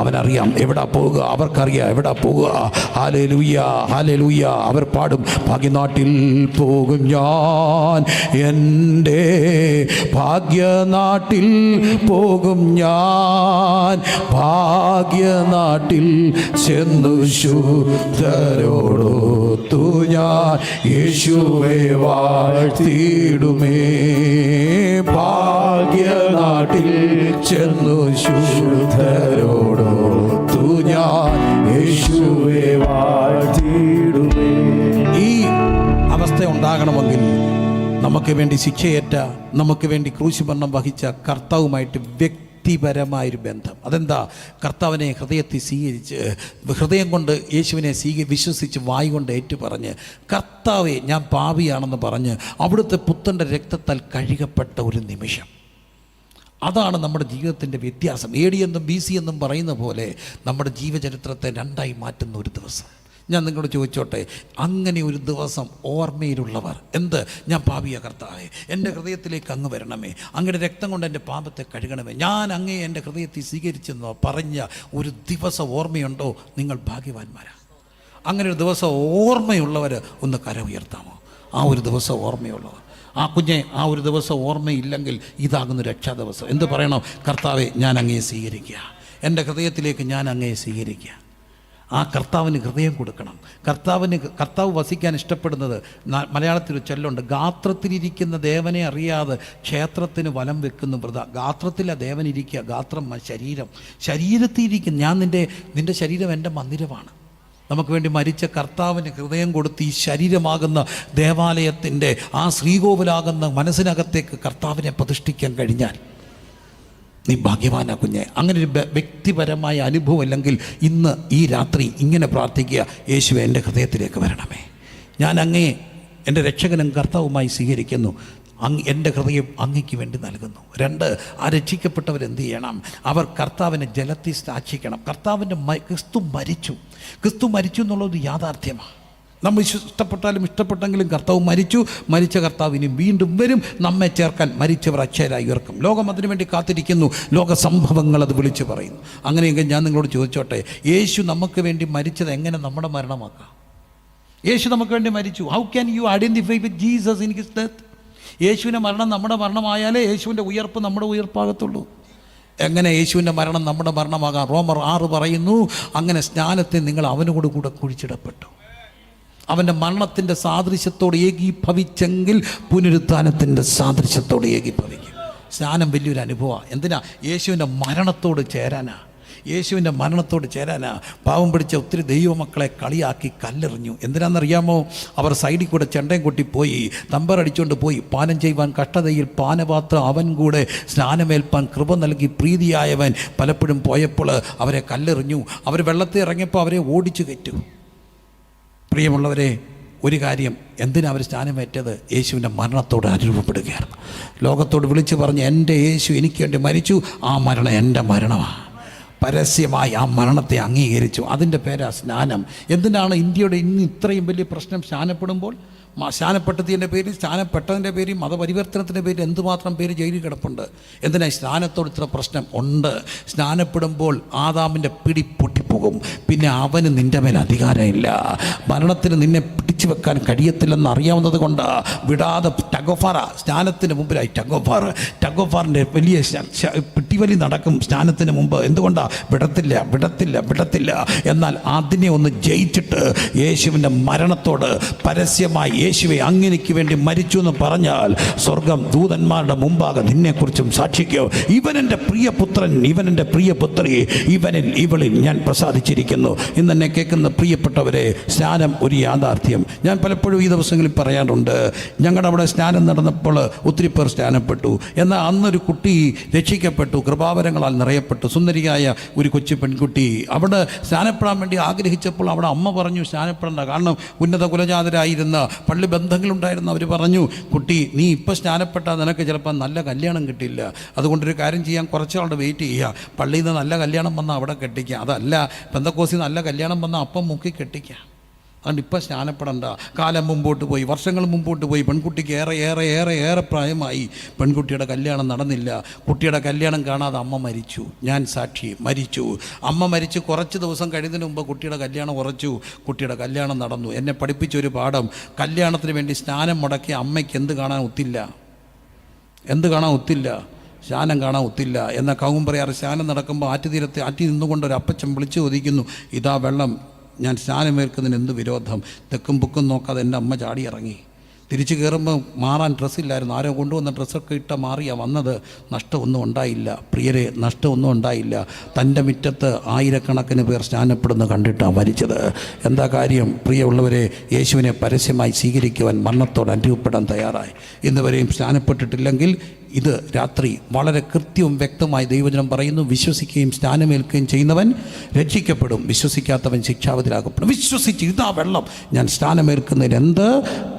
അവനറിയാം എവിടാ പോകുക, അവർക്കറിയാം എവിടാ പോകുക. Hallelujah, hallelujah. അവർ പാടും, ഭാഗ്യനാട്ടിൽ പോകും ഞാൻ, എൻ്റെ ഭാഗ്യനാട്ടിൽ പോകും ഞാൻ, ഭാഗ്യനാട്ടിൽ ചെന്നു ശുദ്ധരോടൊത്തു ഞാൻ യേശുവേ വാഴ്ത്തിടുമേ. ഭാഗ്യനാട്ടിൽ ചെന്നു ശുദ്ധരോടൊത്തു ഞാൻ യേശുവേ വാഴ്ത്തിടുമേ. ഈ അവസ്ഥ ഉണ്ടാകണമെങ്കിൽ നമുക്ക് വേണ്ടി ശിക്ഷയേറ്റ, നമുക്ക് വേണ്ടി ക്രൂശുമരണം വഹിച്ച കർത്താവുമായിട്ട് വ്യക്തിപരമായൊരു ബന്ധം. അതെന്താ? കർത്താവിനെ ഹൃദയത്തിൽ സ്വീകരിച്ച്, ഹൃദയം കൊണ്ട് യേശുവിനെ വിശ്വസിച്ച് വായ് കൊണ്ട് ഏറ്റുപറഞ്ഞ്, കർത്താവെ ഞാൻ പാപിയാണെന്ന് പറഞ്ഞ് അവിടുത്തെ പുത്രൻ്റെ രക്തത്താൽ കഴുകപ്പെട്ട ഒരു നിമിഷം. അതാണ് നമ്മുടെ ജീവിതത്തിൻ്റെ വ്യത്യാസം. AD എന്നും BC എന്നും പറയുന്ന പോലെ നമ്മുടെ ജീവചരിത്രത്തെ 2ആയി മാറ്റുന്ന ഒരു ദിവസം. ഞാൻ നിങ്ങളോട് ചോദിച്ചോട്ടെ, അങ്ങനെ ഒരു ദിവസം ഓർമ്മയിലുള്ളവർ, എന്ത്? ഞാൻ പാപിയ കർത്താവേ, എൻ്റെ ഹൃദയത്തിലേക്ക് അങ്ങ് വരണമേ, അങ്ങയുടെ രക്തം കൊണ്ട് എൻ്റെ പാപത്തെ കഴുകണമേ, ഞാൻ അങ്ങേ എൻ്റെ ഹൃദയത്തിൽ സ്വീകരിച്ചെന്നോ പറഞ്ഞ ഒരു ദിവസം ഓർമ്മയുണ്ടോ? നിങ്ങൾ ഭാഗ്യവാന്മാരാണ്. അങ്ങനെ ഒരു ദിവസം ഓർമ്മയുള്ളവർ ഒന്ന് കര ഉയർത്താമോ? ആ ഒരു ദിവസം ഓർമ്മയുള്ളവർ. ആ കുഞ്ഞെ, ആ ഒരു ദിവസം ഓർമ്മയില്ലെങ്കിൽ ഇതാകുന്ന രക്ഷാ ദിവസം. എന്ത് പറയണം? കർത്താവെ ഞാൻ അങ്ങയെ സ്വീകരിക്കുക, എൻ്റെ ഹൃദയത്തിലേക്ക് ഞാൻ അങ്ങയെ സ്വീകരിക്കുക. ആ കർത്താവിന് ഹൃദയം കൊടുക്കണം. കർത്താവ് വസിക്കാൻ ഇഷ്ടപ്പെടുന്നത്, മലയാളത്തിൽ ചൊല്ലുണ്ട്, ഗാത്രത്തിലിരിക്കുന്ന ദേവനെ അറിയാതെ ക്ഷേത്രത്തിന് വലം വെക്കുന്ന വൃത. ഗാത്രത്തിലാണ് ദേവനിരിക്കുക, ഗാത്രം ശരീരത്തിലിരിക്കുന്ന. ഞാൻ നിൻ്റെ ശരീരം എൻ്റെ മന്ദിരമാണ്. നമുക്ക് വേണ്ടി മരിച്ച കർത്താവിന് ഹൃദയം കൊടുത്ത് ഈ ശരീരമാകുന്ന ദേവാലയത്തിൻ്റെ ആ ശ്രീകോവിലാകുന്ന മനസ്സിനകത്തേക്ക് കർത്താവിനെ പ്രതിഷ്ഠിക്കാൻ കഴിഞ്ഞാൽ നീ ഭാഗ്യവാനാ കുഞ്ഞെ. അങ്ങനെ ഒരു വ്യക്തിപരമായ അനുഭവം ഇല്ലെങ്കിൽ ഇന്ന് ഈ രാത്രി ഇങ്ങനെ പ്രാർത്ഥിക്കുക, യേശുവേ എൻ്റെ ഹൃദയത്തിലേക്ക് വരണമേ, ഞാൻ അങ്ങേ എൻ്റെ രക്ഷകനും കർത്താവുമായി സ്വീകരിക്കുന്നു, എൻ്റെ ഹൃദയം അങ്ങയ്ക്ക് വേണ്ടി നൽകുന്നു. 2, ആ രക്ഷിക്കപ്പെട്ടവരെന്ത് ചെയ്യണം? അവർ കർത്താവിനെ ജലത്തിൽ സാക്ഷിക്കണം. ക്രിസ്തു മരിച്ചു എന്നുള്ളത് യാഥാർത്ഥ്യമാണ്. നമ്മൾ ഇഷ്ടപ്പെട്ടാലും ഇഷ്ടപ്പെട്ടെങ്കിലും കർത്താവ് മരിച്ച കർത്താവ് ഇനി വീണ്ടും വരും, നമ്മെ ചേർക്കാൻ. മരിച്ചവർ അക്ഷയരായി ഉയർക്കും. ലോകം അതിനുവേണ്ടി കാത്തിരിക്കുന്നു. ലോക സംഭവങ്ങൾ അത് വിളിച്ചു പറയുന്നു. അങ്ങനെയെങ്കിൽ ഞാൻ നിങ്ങളോട് ചോദിച്ചോട്ടെ, യേശു നമുക്ക് വേണ്ടി മരിച്ചത് എങ്ങനെ നമ്മുടെ മരണമാക്കാം? യേശു നമുക്ക് വേണ്ടി മരിച്ചു. How can you identify with Jesus in his death? യേശുവിൻ്റെ മരണം നമ്മുടെ മരണമായാലേ യേശുവിൻ്റെ ഉയർപ്പ് നമ്മുടെ ഉയർപ്പാകത്തുള്ളൂ. എങ്ങനെ യേശുവിൻ്റെ മരണം നമ്മുടെ മരണമാകാം? റോമർ 6 പറയുന്നു, അങ്ങനെ സ്നാനത്തിൽ നിങ്ങൾ അവനോട് കൂടെ കുഴിച്ചിടപ്പെട്ടു. അവൻ്റെ മരണത്തിൻ്റെ സാദൃശ്യത്തോട് ഏകീഭവിച്ചെങ്കിൽ പുനരുത്ഥാനത്തിൻ്റെ സാദൃശ്യത്തോട് ഏകീഭവിക്കും. സ്നാനം വലിയൊരു അനുഭവമാണ്. എന്തിനാ? യേശുവിൻ്റെ മരണത്തോട് ചേരാനാ. യേശുവിൻ്റെ മരണത്തോട് ചേരാനാ. പാവം പിടിച്ച ഒത്തിരി ദൈവമക്കളെ കളിയാക്കി കല്ലെറിഞ്ഞു. എന്തിനാണെന്നറിയാമോ? അവർ സൈഡിൽ കൂടെ ചെണ്ടയും കൊട്ടി പോയി, തമ്പറടിച്ചുകൊണ്ട് പോയി. പാനം ചെയ്യുവാൻ കഷ്ടതയിൽ പാനപാത്രം അവൻ കൂടെ സ്നാനമേൽപ്പാൻ കൃപ നൽകി പ്രീതിയായവൻ പലപ്പോഴും പോയപ്പോൾ അവരെ കല്ലെറിഞ്ഞു. അവർ വെള്ളത്തിൽ ഇറങ്ങിയപ്പോൾ അവരെ ഓടിച്ചു കയറ്റു. പ്രിയമുള്ളവരെ, ഒരു കാര്യം, എന്തിനാ അവർ സ്നാനമേറ്റത്? യേശുവിൻ്റെ മരണത്തോട് അനുരൂപപ്പെടുകയായിരുന്നു. ലോകത്തോട് വിളിച്ചു പറഞ്ഞ് എൻ്റെ യേശു എനിക്ക് വേണ്ടി മരിച്ചു, ആ മരണം എൻ്റെ മരണമാണ്. പരസ്യമായി ആ മരണത്തെ അംഗീകരിച്ചു. അതിൻ്റെ പേരാ സ്നാനം. എന്തിനാണ് ഇന്ത്യയുടെ ഇന്ന് ഇത്രയും വലിയ പ്രശ്നം? സ്നാനപ്പെടുമ്പോൾ സ്നാനപ്പെട്ടതിൻ്റെ പേരിൽ, സ്നാനപ്പെട്ടതിൻ്റെ പേരിൽ, മതപരിവർത്തനത്തിൻ്റെ പേരിൽ എന്തുമാത്രം പേര് ജയിലിൽ കിടപ്പുണ്ട്. എന്തിനാ സ്നാനത്തോട് ഇത്ര പ്രശ്നം ഉണ്ട്? സ്നാനപ്പെടുമ്പോൾ ആദാമിൻ്റെ പിടി പൊട്ടിപ്പോകും. പിന്നെ അവന് നിൻ്റെ മേൽ അധികാരമില്ല. മരണത്തിന് നിന്നെ പിടിച്ചു വെക്കാൻ കഴിയത്തില്ലെന്ന് അറിയാവുന്നത് കൊണ്ട് വിടാതെ ടഗോഫാറ, സ്നാനത്തിന് മുമ്പിലായി ടഗോഫാറിൻ്റെ വലിയ പിടിവലി നടക്കും സ്നാനത്തിന് മുമ്പ്. എന്തുകൊണ്ടാണ്? വിടത്തില്ല. എന്നാൽ അതിനെ ഒന്ന് ജയിച്ചിട്ട് യേശുവിൻ്റെ മരണത്തോട് പരസ്യമായി യേശുവെ അങ്ങനെക്ക് വേണ്ടി മരിച്ചു എന്ന് പറഞ്ഞാൽ സ്വർഗം ദൂതന്മാരുടെ മുമ്പാകെ നിന്നെക്കുറിച്ചും സാക്ഷിക്കോ, ഇവൻ എൻ്റെ പ്രിയപുത്രൻ, ഇവൻ എൻ്റെ പ്രിയപുത്രി, ഇവളിൽ ഞാൻ പ്രസാദിച്ചിരിക്കുന്നു. ഇന്ന് എന്നെ കേൾക്കുന്ന പ്രിയപ്പെട്ടവരെ, സ്നാനം ഒരു യാഥാർത്ഥ്യം. ഞാൻ പലപ്പോഴും ഈ ദിവസങ്ങളിൽ പറയാറുണ്ട്, ഞങ്ങളുടെ അവിടെ സ്നാനം നടന്നപ്പോൾ ഒത്തിരി പേർ സ്നാനപ്പെട്ടു. എന്നാൽ അന്നൊരു കുട്ടി രക്ഷിക്കപ്പെട്ടു, കൃപാവരങ്ങളാൽ നിറയപ്പെട്ടു. സുന്ദരിയായ ഒരു കൊച്ചു പെൺകുട്ടി അവിടെ സ്നാനപ്പെടാൻ വേണ്ടി ആഗ്രഹിച്ചപ്പോൾ അവിടെ അമ്മ പറഞ്ഞു സ്നാനപ്പെടേണ്ട. കാരണം ഉന്നത കുലജാതരായിരുന്ന പള്ളി ബന്ധങ്ങളുണ്ടായിരുന്നു. അവർ പറഞ്ഞു, കുട്ടി നീ ഇപ്പം സ്നാനപ്പെട്ടാൽ നിനക്ക് ചിലപ്പോൾ നല്ല കല്യാണം കിട്ടില്ല. അതുകൊണ്ടൊരു കാര്യം ചെയ്യാൻ, കുറച്ചാളുടെ വെയിറ്റ് ചെയ്യുക. പള്ളിയിൽ നിന്ന് നല്ല കല്യാണം വന്നാൽ അവിടെ കെട്ടിക്കുക. അതല്ല, പെന്തക്കോസിൽ നല്ല കല്യാണം വന്നാൽ അപ്പം മുക്കി കെട്ടിക്കുക. അതുകൊണ്ട് ഇപ്പം സ്നാനപ്പെടണ്ട. കാലം മുമ്പോട്ട് പോയി, വർഷങ്ങൾ മുമ്പോട്ട് പോയി. പെൺകുട്ടിക്ക് ഏറെ പ്രായമായി. പെൺകുട്ടിയുടെ കല്യാണം നടന്നില്ല. കുട്ടിയുടെ കല്യാണം കാണാതെ അമ്മ മരിച്ചു. ഞാൻ സാക്ഷി, മരിച്ചു. അമ്മ മരിച്ച് കുറച്ച് ദിവസം കഴിയുന്നതിന് മുമ്പ് കുട്ടിയുടെ കല്യാണം ഉറച്ചു. കുട്ടിയുടെ കല്യാണം നടന്നു. എന്നെ പഠിപ്പിച്ചൊരു പാഠം, കല്യാണത്തിന് വേണ്ടി സ്നാനം മുടക്കിയ അമ്മയ്ക്ക് എന്ത് കാണാൻ ഒത്തില്ല? സ്നാനം കാണാൻ ഒത്തില്ല. എന്നാൽ കൗം പറയാറ്, സ്നാനം നടക്കുമ്പോൾ ആറ്റി നിന്നുകൊണ്ട് ഒരു അപ്പച്ചൻ വിളിച്ചു ചോദിക്കുന്നു, ഇതാ വെള്ളം, ഞാൻ സ്നാനമേൽക്കുന്നതിന് എന്ത് വിരോധം? തെക്കും പൊക്കും നോക്കാതെ എൻ്റെ അമ്മ ചാടി ഇറങ്ങി. തിരിച്ചു കയറുമ്പോൾ മാറാൻ ഡ്രസ്സില്ലായിരുന്നു. ആരോ കൊണ്ടുവന്ന ഡ്രസ്സൊക്കെ ഇട്ട മാറിയാണ് വന്നത്. നഷ്ടമൊന്നും ഉണ്ടായില്ല പ്രിയരെ, നഷ്ടമൊന്നും ഉണ്ടായില്ല. തൻ്റെ മുറ്റത്ത് ആയിരക്കണക്കിന് പേർ സ്നാനപ്പെടുന്ന കണ്ടിട്ടാണ് മരിച്ചത്. എന്താ കാര്യം? പ്രിയമുള്ളവരെ, യേശുവിനെ പരസ്യമായി സ്വീകരിക്കുവാൻ മരണത്തോട് അനുഭവപ്പെടാൻ തയ്യാറായി. ഇന്ന് വരെയും സ്നാനപ്പെട്ടിട്ടില്ലെങ്കിൽ ഇത് രാത്രി വളരെ കൃത്യവും വ്യക്തമായി ദൈവജനം പറയുന്നു, വിശ്വസിക്കുകയും സ്നാനമേൽക്കുകയും ചെയ്യുന്നവൻ രക്ഷിക്കപ്പെടും, വിശ്വസിക്കാത്തവൻ ശിക്ഷാവിധിയിലാകപ്പെടും. വിശ്വസിച്ച് ഇതാ വെള്ളം, ഞാൻ സ്നാനമേൽക്കുന്നതിന് എന്ത്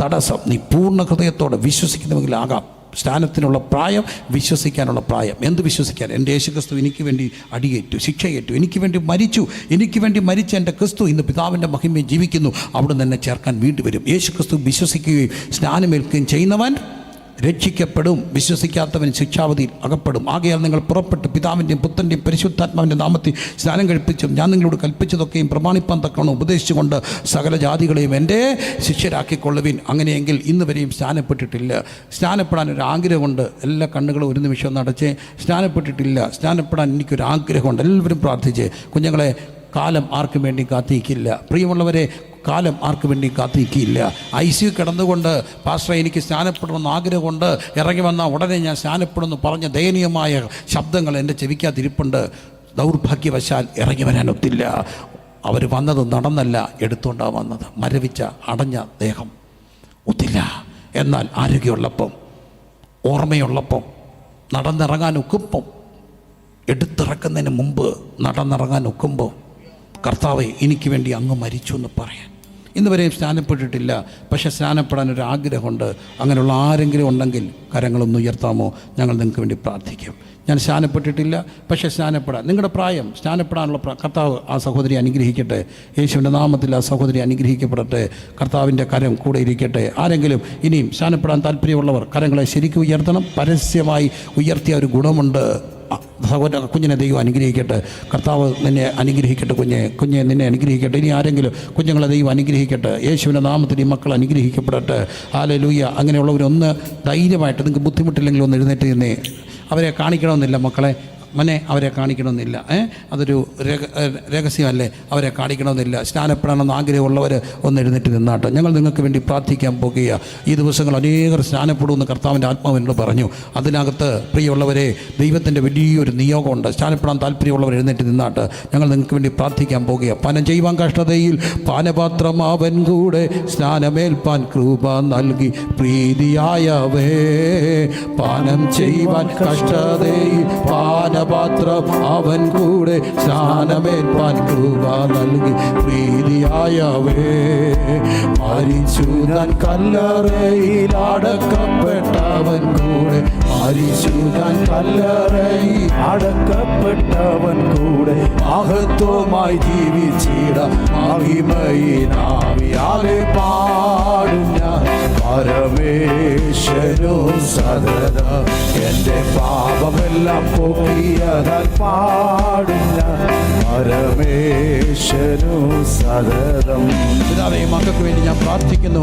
തടസ്സം? നീ പൂർണ്ണ ഹൃദയത്തോടെ വിശ്വസിക്കുന്നുവെങ്കിലാകാം. സ്നാനത്തിനുള്ള പ്രായം, വിശ്വസിക്കാനുള്ള പ്രായം. എന്ത് വിശ്വസിക്കാൻ? എൻ്റെ യേശുക്രിസ്തു എനിക്ക് വേണ്ടി അടിയേറ്റു, ശിക്ഷയേറ്റു, എനിക്ക് വേണ്ടി മരിച്ച എൻ്റെ ക്രിസ്തു ഇന്ന് പിതാവിൻ്റെ മഹിമയെ ജീവിക്കുന്നു. അവിടെ തന്നെ ചേർക്കാൻ വീണ്ടും വരും. യേശുക്രിസ്തു വിശ്വസിക്കുകയും സ്നാനമേൽക്കുകയും ചെയ്യുന്നവൻ രക്ഷിക്കപ്പെടും, വിശ്വസിക്കാത്തവൻ ശിക്ഷാവധിയിൽ അകപ്പെടും. ആകയാൽ നിങ്ങൾ പുറപ്പെട്ട് പിതാവിൻ്റെയും പുത്രൻ്റെയും പരിശുദ്ധാത്മാവിൻ്റെ നാമത്തിൽ സ്നാനം കഴിപ്പിച്ചും ഞാൻ നിങ്ങളോട് കൽപ്പിച്ചതൊക്കെയും പ്രമാണിപ്പാൻ തക്കണം ഉപദേശിച്ചുകൊണ്ട് സകല ജാതികളെയും എൻ്റെ ശിഷ്യരാക്കിക്കൊള്ളുവിൻ. അങ്ങനെയെങ്കിൽ ഇന്ന് വരെയും സ്നാനപ്പെട്ടിട്ടില്ല, സ്നാനപ്പെടാനൊരു ആഗ്രഹമുണ്ട്. എല്ലാ കണ്ണുകളും ഒരു നിമിഷം നടച്ചേ. സ്നാനപ്പെട്ടിട്ടില്ല, സ്നാനപ്പെടാൻ എനിക്കൊരു ആഗ്രഹമുണ്ട്. എല്ലാവരും പ്രാർത്ഥിച്ചേ. കുഞ്ഞുങ്ങളെ, കാലം ആർക്കും വേണ്ടി കാത്തിരിക്കില്ല. പ്രിയമുള്ളവരെ, കാലം ആർക്ക് വേണ്ടി കാത്തിരിക്കില്ല. ICU കിടന്നുകൊണ്ട് പാസ്റ്റർ എനിക്ക് സ്നാനപ്പെടണമെന്ന് ആഗ്രഹമുണ്ട്, ഇറങ്ങി വന്നാൽ ഉടനെ ഞാൻ സ്നാനപ്പെടുമെന്ന് പറഞ്ഞ ദയനീയമായ ശബ്ദങ്ങൾ എൻ്റെ ചെവിക്കാതിരിപ്പുണ്ട്. ദൗർഭാഗ്യവശാൽ ഇറങ്ങി വരാനൊത്തില്ല. അവർ വന്നത് നടന്നല്ല, എടുത്തുകൊണ്ടാണ് വന്നത്. മരവിച്ച അടഞ്ഞ ദേഹം ഒത്തില്ല. എന്നാൽ ആരോഗ്യമുള്ളപ്പം, ഓർമ്മയുള്ളപ്പം, നടന്നിറങ്ങാൻ ഒക്കുമ്പം, എടുത്തിറക്കുന്നതിന് മുമ്പ് നടന്നിറങ്ങാൻ ഒക്കുമ്പോൾ, കർത്താവേ എനിക്ക് വേണ്ടി അങ്ങ് മരിച്ചു എന്ന് പറയാൻ. ഇന്ന് വരെയും സ്നാനപ്പെട്ടിട്ടില്ല, പക്ഷേ സ്നാനപ്പെടാനൊരു ആഗ്രഹമുണ്ട്. അങ്ങനെയുള്ള ആരെങ്കിലും ഉണ്ടെങ്കിൽ കരങ്ങളൊന്ന് ഉയർത്താമോ? ഞങ്ങൾ നിങ്ങൾക്ക് വേണ്ടി പ്രാർത്ഥിക്കും. ഞാൻ സ്നാനപ്പെട്ടിട്ടില്ല, പക്ഷേ സ്നാനപ്പെടാൻ നിങ്ങളുടെ പ്രായം, സ്നാനപ്പെടാനുള്ള കർത്താവ് ആ സഹോദരി അനുഗ്രഹിക്കട്ടെ. യേശുവിൻ്റെ നാമത്തിൽ ആ സഹോദരി അനുഗ്രഹിക്കപ്പെടട്ടെ. കർത്താവിൻ്റെ കരം കൂടെ ഇരിക്കട്ടെ. ആരെങ്കിലും ഇനിയും സ്നാനപ്പെടാൻ താല്പര്യമുള്ളവർ കരങ്ങളെ ശരിക്കും ഉയർത്തണം. പരസ്യമായി ഉയർത്തിയ ഒരു ഗുണമുണ്ട്. സഹോദര കുഞ്ഞിനെ ദൈവം അനുഗ്രഹിക്കട്ടെ. കർത്താവ് നിന്നെ അനുഗ്രഹിക്കട്ടെ. കുഞ്ഞെ നിന്നെ അനുഗ്രഹിക്കട്ടെ. ഇനി ആരെങ്കിലും കുഞ്ഞുങ്ങളെ ദൈവം അനുഗ്രഹിക്കട്ടെ. യേശുവിൻ്റെ നാമത്തിൽ ഈ മക്കൾ അനുഗ്രഹിക്കപ്പെടട്ടെ. ഹല്ലേലൂയ. അങ്ങനെയുള്ളവരൊന്ന് ധൈര്യമായിട്ട്, നിങ്ങൾക്ക് ബുദ്ധിമുട്ടില്ലെങ്കിൽ ഒന്ന് എഴുന്നേറ്റ് നിന്നേ. അവരെ കാണിക്കണമെന്നില്ല മക്കളെ, മനെ അവരെ കാണിക്കണമെന്നില്ല. അതൊരു രഹസ്യമല്ലേ, അവരെ കാണിക്കണമെന്നില്ല. സ്നാനപ്പെടണമെന്ന് ആഗ്രഹമുള്ളവർ ഒന്ന് എഴുന്നേറ്റ് നിന്നാട്ടോ. ഞങ്ങൾ നിങ്ങൾക്ക് വേണ്ടി പ്രാർത്ഥിക്കാൻ പോകുക. ഈ ദിവസങ്ങൾ അനേകർ സ്നാനപ്പെടുമെന്ന് കർത്താവിൻ്റെ ആത്മാവിനോട് പറഞ്ഞു. അതിനകത്ത് പ്രിയമുള്ളവരെ ദൈവത്തിൻ്റെ വലിയൊരു നിയോഗമുണ്ട്. സ്നാനപ്പെടാൻ താല്പര്യമുള്ളവർ എഴുന്നേറ്റ് നിന്നാട്ട് ഞങ്ങൾ നിങ്ങൾക്ക് വേണ്ടി പ്രാർത്ഥിക്കാൻ പോകുക. പാനം ചെയ്യുവാൻ കഷ്ടതയിൽ പാനപാത്രം അവൻ കൂടെ സ്നാനമേൽപ്പാൻ കൃപ നൽകി പ്രീതിയായവേ. പാനം ചെയ്യുവാൻ കഷ്ടതയിൽ പാനപാത്രം അവൻ കൂടെ സ്നാനമേൽപ്പാൻ കൃപ നൽകി പ്രീതിയായവേ. മരിച്ചു താൻ കല്ലറയിൽ അടക്കപ്പെട്ടവൻ കൂടെ, മരിച്ചു താൻ കല്ലറയിൽ അടക്കപ്പെട്ടവൻ കൂടെ മഹത്വമായി ജീവിച്ചിട മഹിമയിനാവിയാലെ പാടും ഞാൻ പരമേശ്വരോ സദാ. എൻ്റെ പാപമെല്ലാം പോക്കിയതാൽ പാടും ഞാൻ പരമേശ്വരോ സദാ. പിതാവേ, മക്കൾക്ക് വേണ്ടി ഞാൻ പ്രാർത്ഥിക്കുന്നു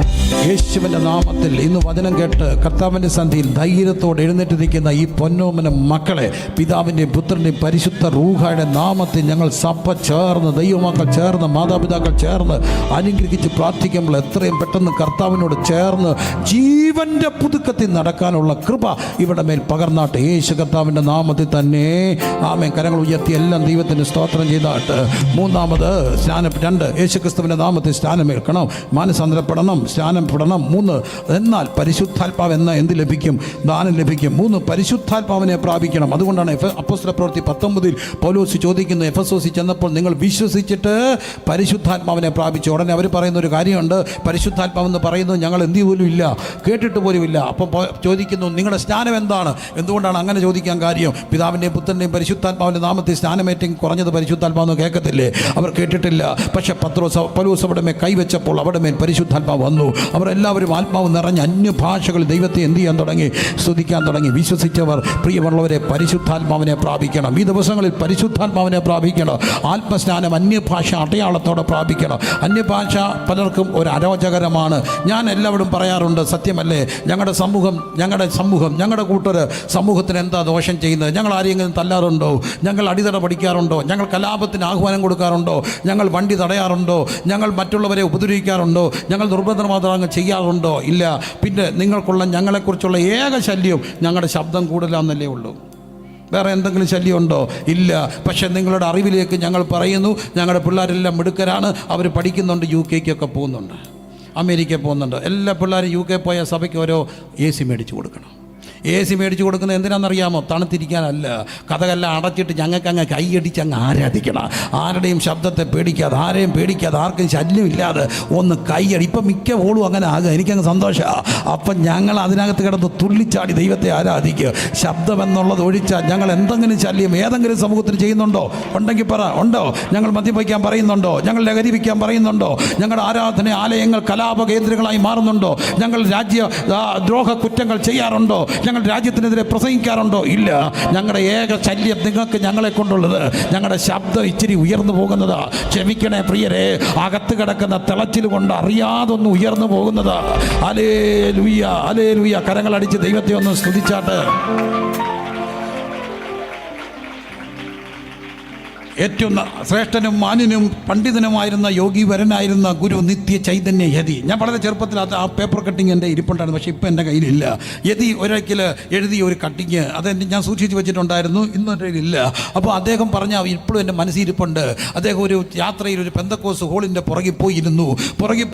യേശുവിൻ്റെ നാമത്തിൽ. ഇന്ന് വചനം കേട്ട് കർത്താവിൻ്റെ സന്ധിയിൽ ധൈര്യത്തോടെ എഴുന്നേറ്റ് നിൽക്കുന്ന ഈ പൊന്നോമന മക്കളെ പിതാവിൻ്റെയും പുത്രൻ്റെയും പരിശുദ്ധ റൂഹായുടെ നാമത്തിൽ ഞങ്ങൾ സഭ ചേർന്ന്, ദൈവമക്കൾ ചേർന്ന്, മാതാപിതാക്കൾ ചേർന്ന് അനുഗ്രഹിച്ച് പ്രാർത്ഥിക്കുമ്പോൾ എത്രയും പെട്ടെന്ന് കർത്താവിനോട് ചേർന്ന് ജീവൻ്റെ പുതുക്കത്തിൽ നടക്കാനുള്ള കൃപ ഇവിടെ മേൽ പകർന്നാട്ട് യേശു കർത്താവിൻ്റെ നാമത്തിൽ തന്നെ. ആമേൻ. കരങ്ങൾ ഉയർത്തി എല്ലാം ദൈവത്തിന് സ്തോത്രം ചെയ്താട്ട്. മൂന്നാമത് സ്നാനം. 2, യേശു ക്രിസ്തുവിൻ്റെ നാമത്തിൽ സ്നാനമേൽക്കണം, മാനസാന്തരപ്പെടണം, സ്നാനപ്പെടണം. 3, എന്നാൽ പരിശുദ്ധാത്മാവ് എന്ന എന്ത് ലഭിക്കും? ദാനം ലഭിക്കും. 3, പരിശുദ്ധാത്മാവിനെ പ്രാപിക്കണം. അതുകൊണ്ടാണ് അപ്പോസ്തല പ്രവൃത്തി 19 പൗലോസ് ചോദിക്കുന്നു, എഫെസോസിൽ ചെന്നപ്പോൾ നിങ്ങൾ വിശ്വസിച്ചിട്ട് പരിശുദ്ധാത്മാവിനെ പ്രാപിച്ചു. ഉടനെ അവർ പറയുന്ന ഒരു കാര്യമുണ്ട്, പരിശുദ്ധാത്മാവെന്ന് പറയുന്നത് ഞങ്ങൾ എന്ത് പോലും ഇല്ല, കേട്ടിട്ട് പോലും ഇല്ല. അപ്പം ചോദിക്കുന്നു, നിങ്ങളുടെ സ്നാനം എന്താണ്? എന്തുകൊണ്ടാണ് അങ്ങനെ ചോദിക്കാൻ കാര്യം? പിതാവിൻ്റെയും പുത്രൻ്റെയും പരിശുദ്ധാത്മാവിൻ്റെ നാമത്തിൽ സ്നാനമേറ്റെങ്കിൽ കുറഞ്ഞത് പരിശുദ്ധാത്മാവെന്ന് കേൾക്കത്തില്ലേ? അവർ കേട്ടിട്ടില്ല. പക്ഷേ പൗലോസ് അവിടെ മേൽ കൈവച്ചപ്പോൾ അവിടെ മേൽ പരിശുദ്ധാത്മാവ് വന്നു. അവർ എല്ലാവരും ആത്മാവ് നിറഞ്ഞ് അന്യഭാഷകളിൽ ദൈവത്തെ എന്ത് ചെയ്യാൻ തുടങ്ങി? സ്തുതിക്കാൻ തുടങ്ങി. വിശ്വസിച്ചവർ പ്രിയമുള്ളവരെ പരിശുദ്ധാത്മാവിനെ പ്രാപിക്കണം. ഈ ദിവസങ്ങളിൽ പരിശുദ്ധാത്മാവിനെ പ്രാപിക്കണം. ആത്മസ്നാനം അന്യഭാഷ അടയാളത്തോടെ പ്രാപിക്കണം. അന്യഭാഷ പലർക്കും ഒരു അരോചകരമാണ്. ഞാൻ എല്ലാവരും പറയാറുണ്ട്, സത്യമല്ലേ? ഞങ്ങളുടെ സമൂഹം ഞങ്ങളുടെ കൂട്ടർ സമൂഹത്തിന് എന്താ ദോഷം ചെയ്യുന്നത്? ഞങ്ങൾ ആരെങ്കിലും തല്ലാറുണ്ടോ? ഞങ്ങൾ അടിതട പഠിക്കാറുണ്ടോ? ഞങ്ങൾ കലാപത്തിന് ആഹ്വാനം കൊടുക്കാറുണ്ടോ? ഞങ്ങൾ വണ്ടി തടയാറുണ്ടോ? ഞങ്ങൾ മറ്റുള്ളവരെ ഉപദ്രവിക്കാറുണ്ടോ? ഞങ്ങൾ നിർബന്ധമാതങ്ങൾ ചെയ്യാറുണ്ടോ? ഇല്ല. പിന്നെ നിങ്ങൾക്കുള്ള ഞങ്ങളെക്കുറിച്ചുള്ള ഏക ശല്യം ഞങ്ങളുടെ ശബ്ദം കൂടുതലാണെന്നല്ലേ ഉള്ളൂ. വേറെ എന്തെങ്കിലും ശല്യമുണ്ടോ? ഇല്ല. പക്ഷേ നിങ്ങളുടെ അറിവിലേക്ക് ഞങ്ങൾ പറയുന്നു, ഞങ്ങളുടെ പിള്ളേരെല്ലാം മിടുക്കരാണ്, അവർ പഠിക്കുന്നുണ്ട്, UK പോകുന്നുണ്ട്, അമേരിക്ക പോകുന്നുണ്ട്. എല്ലാ പിള്ളേരും UK പോയ സഭയ്ക്ക് ഓരോ AC മേടിച്ചു കൊടുക്കണം. AC മേടിച്ചു കൊടുക്കുന്നത് എന്തിനാണെന്നറിയാമോ? തണുത്തിരിക്കാനല്ല. കഥകളെല്ലാം അടച്ചിട്ട് ഞങ്ങൾക്ക് അങ്ങ് കൈയടിച്ച് അങ്ങ് ആരാധിക്കണം. ആരുടെയും ശബ്ദത്തെ പേടിക്കാതെ, ആരെയും പേടിക്കാതെ, ആർക്കും ശല്യമില്ലാതെ ഒന്ന് കൈയടി. ഇപ്പം മിക്ക ഓളും അങ്ങനെ ആകുക. എനിക്കങ്ങ് സന്തോഷമാണ്. അപ്പം ഞങ്ങൾ അതിനകത്ത് കിടന്ന് തുള്ളിച്ചാടി ദൈവത്തെ ആരാധിക്കുക. ശബ്ദമെന്നുള്ളത് ഒഴിച്ചാൽ ഞങ്ങൾ എന്തെങ്കിലും ശല്യം ഏതെങ്കിലും സമൂഹത്തിൽ ചെയ്യുന്നുണ്ടോ? ഉണ്ടെങ്കിൽ പറ. ഉണ്ടോ? ഞങ്ങൾ മദ്യപിക്കാൻ പറയുന്നുണ്ടോ? ഞങ്ങൾ ലഹരി വിൽക്കാൻ പറയുന്നുണ്ടോ? ഞങ്ങളുടെ ആരാധന ആലയങ്ങൾ കലാപ കേന്ദ്രങ്ങളായി മാറുന്നുണ്ടോ? ഞങ്ങൾ ദ്രോഹ കുറ്റങ്ങൾ ചെയ്യാറുണ്ടോ? ഞങ്ങൾ രാജ്യത്തിനെതിരെ പ്രസംഗിക്കാറുണ്ടോ? ഇല്ല. ഞങ്ങളുടെ ഏക ശല്യം നിങ്ങൾക്ക് ഞങ്ങളെ കൊണ്ടുള്ളത് ഞങ്ങളുടെ ശബ്ദം ഇച്ചിരി ഉയർന്നു പോകുന്നതാ. ക്ഷമിക്കണേ പ്രിയരെ, അകത്ത് കിടക്കുന്ന തിളച്ചിൽ കൊണ്ട് അറിയാതൊന്ന് ഉയർന്നു പോകുന്നതാ. Hallelujah, hallelujah. കരങ്ങളടിച്ച് ദൈവത്തെ ഒന്ന് സ്തുതിച്ചാട്ട്. ഏറ്റവും ശ്രേഷ്ഠനും മാന്യനും പണ്ഡിതനുമായിരുന്ന യോഗീവരനായിരുന്ന ഗുരു നിത്യ ചൈതന്യ യതി. ഞാൻ വളരെ ചെറുപ്പത്തിൽ ആ പേപ്പർ കട്ടിങ് എൻ്റെ ഇരിപ്പുണ്ടായിരുന്നു, പക്ഷേ ഇപ്പം എൻ്റെ കയ്യിലില്ല. യതി ഒരിക്കൽ എഴുതിയ ഒരു കട്ടിങ് അതെൻ്റെ ഞാൻ സൂക്ഷിച്ച് വെച്ചിട്ടുണ്ടായിരുന്നു, ഇന്നും എൻ്റെ കയ്യിലില്ല. അപ്പോൾ അദ്ദേഹം പറഞ്ഞ ഇപ്പോഴും എൻ്റെ മനസ്സിരിപ്പുണ്ട്. അദ്ദേഹം ഒരു യാത്രയിൽ ഒരു പെന്തക്കോസ് ഹോളിൻ്റെ പുറകിൽ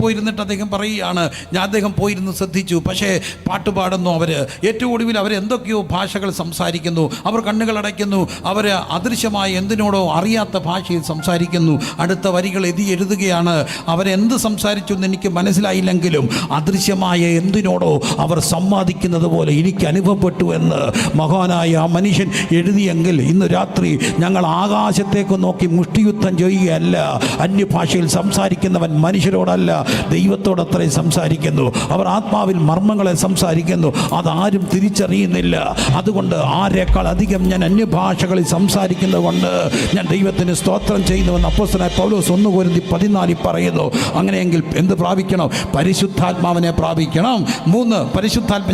പോയിരുന്നിട്ട് അദ്ദേഹം പറയുകയാണ്, അദ്ദേഹം പോയിരുന്ന് ശ്രദ്ധിച്ചു. പക്ഷേ പാട്ട് പാടുന്നു അവർ. ഏറ്റവും ഒടുവിൽ അവർ എന്തൊക്കെയോ ഭാഷകൾ സംസാരിക്കുന്നു. അവർ കണ്ണുകൾ അടയ്ക്കുന്നു. അവർ അദൃശ്യമായ എന്തിനോടോ അറിയാത്ത ഭാഷയിൽ സംസാരിക്കുന്നു. അടുത്ത വരികൾ എഴുതുകയാണ്. അവരെന്ത് സംസാരിച്ചു എന്ന് എനിക്ക് മനസ്സിലായില്ലെങ്കിലും അദൃശ്യമായ എന്തിനോടോ അവർ സംവാദിക്കുന്നത് പോലെ എനിക്ക് അനുഭവപ്പെട്ടു എന്ന് മഹാനായ ആ മനുഷ്യൻ എഴുതിയെങ്കിൽ ഇന്ന് രാത്രി ഞങ്ങൾ ആകാശത്തേക്ക് നോക്കി മുഷ്ടിയുദ്ധം ചെയ്യുകയല്ല. അന്യഭാഷയിൽ സംസാരിക്കുന്നവൻ മനുഷ്യരോടല്ല, ദൈവത്തോടത്രയും സംസാരിക്കുന്നു. അവർ ആത്മാവിൽ മർമ്മങ്ങളെ സംസാരിക്കുന്നു. അതാരും തിരിച്ചറിയുന്നില്ല. അതുകൊണ്ട് ആരെക്കാൾ അധികം ഞാൻ അന്യഭാഷകളിൽ സംസാരിക്കുന്നത് കൊണ്ട് ഞാൻ ദൈവത്തിന് സ്തോത്രം ചെയ്യുന്നുവെന്ന് അപ്പോസ്തലനായ പൗലോസ് 1 കൊരിന്ത്യർ 14 പറയുന്നു. അങ്ങനെയെങ്കിൽ എന്ത് പ്രാപിക്കണം? പരിശുദ്ധാത്മാവിനെ പ്രാപിക്കണം. 3